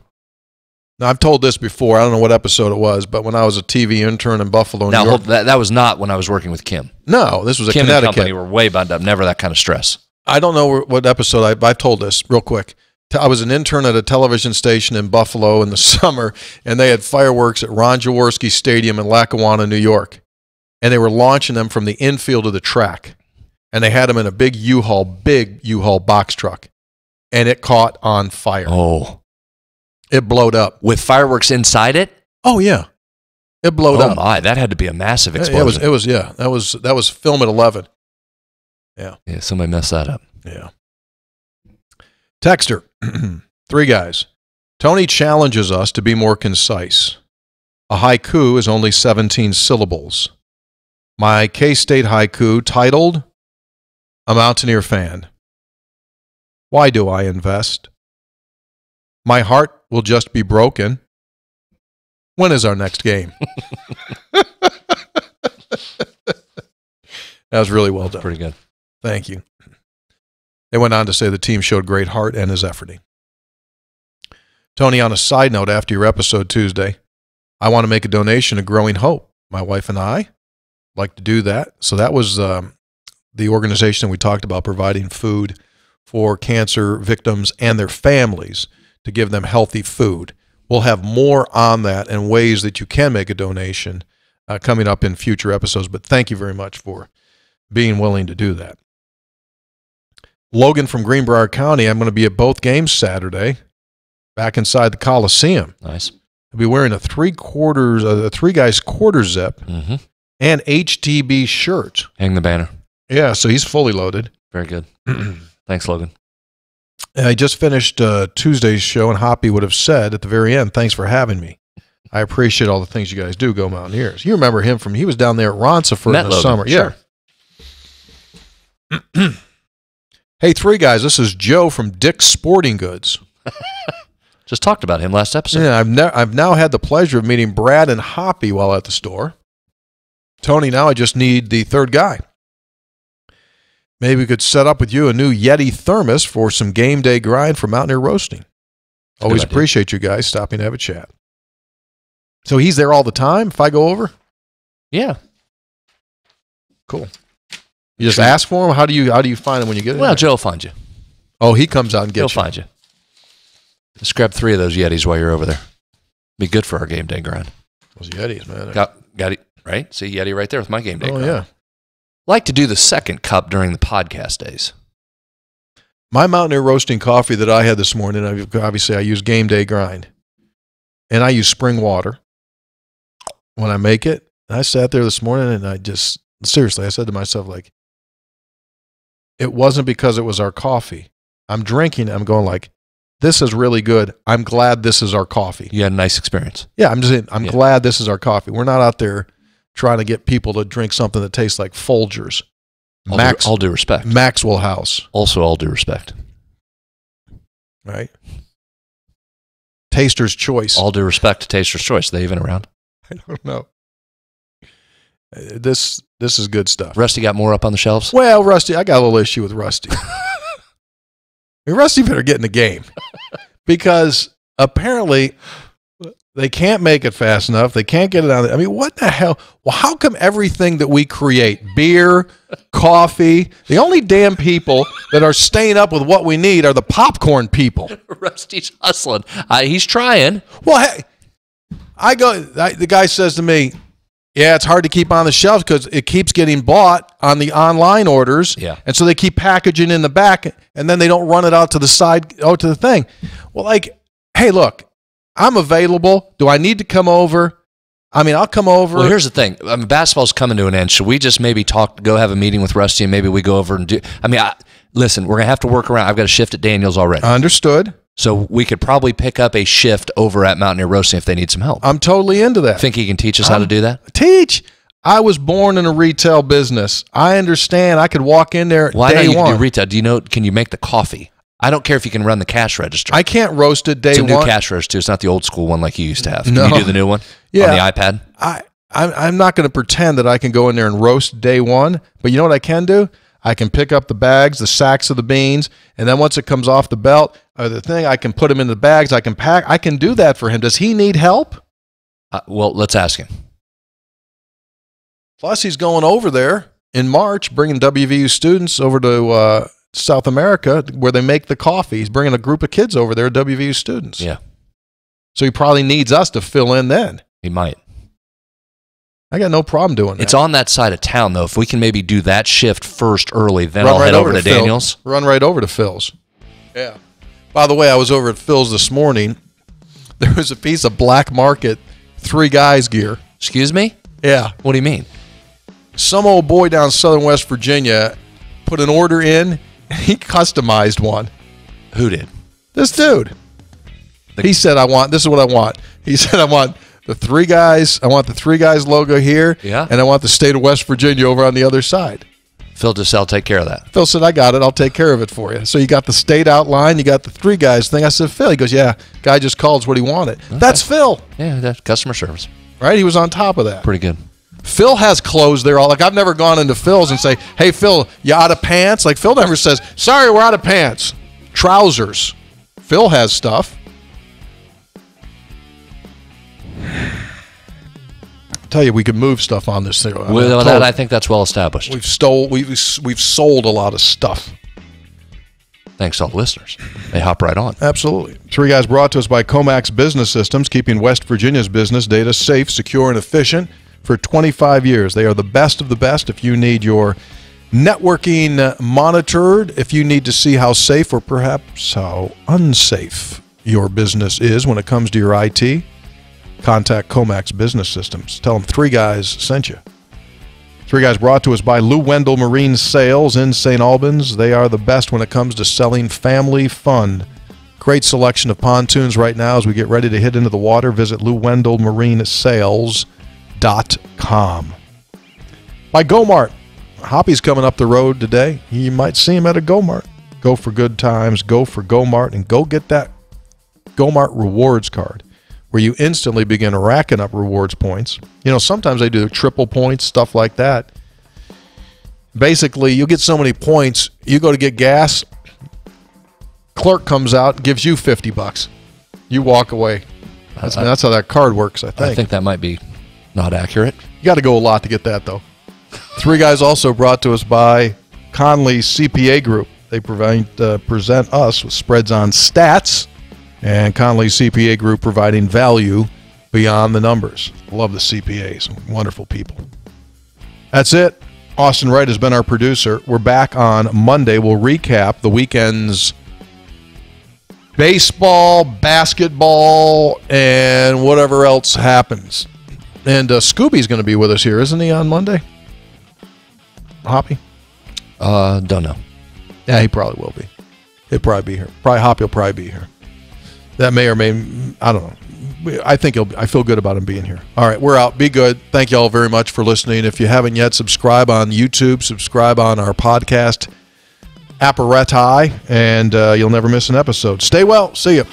Now, I've told this before. I don't know what episode it was, but when I was a TV intern in Buffalo, New York. That was not when I was working with Kim. No, this was Kim Connecticut. and company were way bundled up. Never that kind of stress. I don't know what episode I've told this real quick. I was an intern at a television station in Buffalo in the summer, and they had fireworks at Ron Jaworski Stadium in Lackawanna, New York. And they were launching them from the infield of the track. And they had them in a big U-Haul box truck. And it caught on fire. Oh. It blowed up. With fireworks inside it? Oh, yeah. It blowed up. Oh, my. That had to be a massive explosion. It was that was film at 11. Yeah. Yeah, somebody messed that up. Yeah. Texter. 3 guys. Tony challenges us to be more concise. A haiku is only 17 syllables. My K-State haiku titled, A Mountaineer Fan. Why do I invest? My heart will just be broken. When is our next game? That was really well done. Pretty good. Thank you. They went on to say the team showed great heart and is efforting. Tony, on a side note, after your episode Tuesday, I want to make a donation to Growing Hope. My wife and I like to do that. So that was the organization we talked about providing food for cancer victims and their families to give them healthy food. We'll have more on that and ways that you can make a donation coming up in future episodes. But thank you very much for being willing to do that. Logan from Greenbrier County, I'm going to be at both games Saturday, back inside the Coliseum. Nice. I'll be wearing a 3 guys quarter zip and HTB shirt. Hang the banner. Yeah, so he's fully loaded. Very good. Thanks, Logan. I just finished Tuesday's show, and Hoppy would have said at the very end, thanks for having me. I appreciate all the things you guys do, Go Mountaineers. You remember him he was down there at Ronceverte in the Logan, summer. sure. Yeah. Hey, 3 guys, this is Joe from Dick's Sporting Goods. Just talked about him last episode. Yeah, I've now had the pleasure of meeting Brad and Hoppy while at the store. Tony, now I just need the 3rd guy. Maybe we could set up with you a new Yeti thermos for some game day grind for Mountaineer Roasting. Always appreciate you guys stopping to have a chat. So he's there all the time if I go over? Yeah. Cool. You just ask for him? How do you find him when you get in Well, there? Joe will find you. Oh, he comes out and gets He'll find you. Just grab 3 of those Yetis while you're over there. Be good for our game day grind. Those Yetis, man. Got it, right? See Yeti right there with my game day grind. Yeah. Like to do the 2nd cup during the podcast days. My Mountaineer Roasting coffee that I had this morning, obviously I use game day grind. And I use spring water when I make it. I sat there this morning and I said to myself, like, it wasn't because it was our coffee. I'm drinking, I'm going like, this is really good. I'm glad this is our coffee. You had a nice experience. Yeah, I'm glad this is our coffee. We're not out there trying to get people to drink something that tastes like Folgers. All due respect. Maxwell House. Also all due respect. Right? Taster's Choice. All due respect to Taster's Choice. Are they even around? I don't know. This is good stuff. Rusty got more up on the shelves? Well, Rusty, I got a little issue with Rusty. I mean, Rusty better get in the game because apparently they can't make it fast enough. They can't get it out. I mean, what the hell? Well, how come everything that we create, beer, coffee, the only damn people that are staying up with what we need are the popcorn people? Rusty's hustling. He's trying. Well, hey, the guy says to me, yeah, it's hard to keep on the shelves because it keeps getting bought on the online orders. Yeah. And so they keep packaging in the back and then they don't run it out to the side, to the thing. Well, like, hey, look, I'm available. Do I need to come over? I mean, I'll come over. Well, here's the thing. I mean, basketball's coming to an end. Should we just maybe go have a meeting with Rusty and maybe we go over and do, listen, we're going to have to work around. I've got a shift at Daniels already. Understood. So we could probably pick up a shift over at Mountaineer Roasting if they need some help. I'm totally into that. Think he can teach us how to do that? Teach. I was born in a retail business. I understand. I could walk in there Why day not? You one. can do retail. Do you know? Can you make the coffee? I don't care if you can run the cash register. I can't roast it day it's a one. new cash register. It's not the old school one like you used to have. Can No. you do the new one Yeah. on the iPad? I'm not going to pretend that I can go in there and roast day one, but you know what I can do? I can pick up the bags, the sacks of the beans, and then once it comes off the belt, the thing. I can put them in the bags. I can pack. I can do that for him. Does he need help? Well, let's ask him. Plus, he's going over there in March, bringing WVU students over to South America where they make the coffee. He's bringing a group of kids over there, WVU students. Yeah. So he probably needs us to fill in then. He might. I got no problem doing that. It's on that side of town, though. If we can maybe do that shift first early, then I'll head over to Daniels. Run right over to Phil's. Yeah. By the way, I was over at Phil's this morning. There was a piece of black market 3 Guys gear. Excuse me? Yeah. What do you mean? Some old boy down southern West Virginia put an order in. He customized one. Who did? This dude. He said, this is what I want. He said, I want the 3 Guys. I want the 3 Guys logo here. Yeah. And I want the state of West Virginia over on the other side. Phil DeSalle, take care of that. Phil said, I got it. I'll take care of it for you. So you got the state outline. You got the 3 Guys thing. I said, Phil. He goes, yeah. Guy just called us what he wanted. Okay. That's Phil. Yeah, that's customer service. Right? He was on top of that. Pretty good. Phil has clothes there. Like, I've never gone into Phil's and say, hey, Phil, you out of pants? Like, Phil never says, sorry, we're out of pants. Trousers. Phil has stuff. Tell you, we could move stuff on this thing. I think that's well established. We've sold a lot of stuff. Thanks to all the listeners. They hop right on. Absolutely. 3 Guys brought to us by Comax Business Systems, keeping West Virginia's business data safe, secure, and efficient for 25 years. They are the best of the best. If you need your networking monitored, if you need to see how safe or perhaps how unsafe your business is when it comes to your IT, contact Comax Business Systems. Tell them 3 Guys sent you. 3 Guys brought to us by Lou Wendell Marine Sales in St. Albans. They are the best when it comes to selling family fun. Great selection of pontoons right now as we get ready to hit into the water. Visit LouWendellMarineSales.com. By GoMart. Hoppy's coming up the road today. You might see him at a GoMart. Go for good times. Go for GoMart and go get that GoMart rewards card, where you instantly begin racking up rewards points. You know, sometimes they do triple points, stuff like that. Basically, you get so many points, you go to get gas, clerk comes out, gives you $50. You walk away. That's how that card works, I think. I think that might be not accurate. You got to go a lot to get that, though. 3 Guys also brought to us by Conley CPA Group. They present us with spreads on stats, and Conley CPA Group providing value beyond the numbers. Love the CPAs. Wonderful people. That's it. Austin Wright has been our producer. We're back on Monday. We'll recap the weekend's baseball, basketball, and whatever else happens. And Scooby's going to be with us here, isn't he, on Monday? Hoppy? Don't know. Yeah, he probably will be. He'll probably be here. Hoppy will probably be here. That may or may, I don't know. I feel good about him being here. All right, we're out. Be good. Thank you all very much for listening. If you haven't yet, subscribe on YouTube, subscribe on our podcast apparatus, and you'll never miss an episode. Stay well. See you.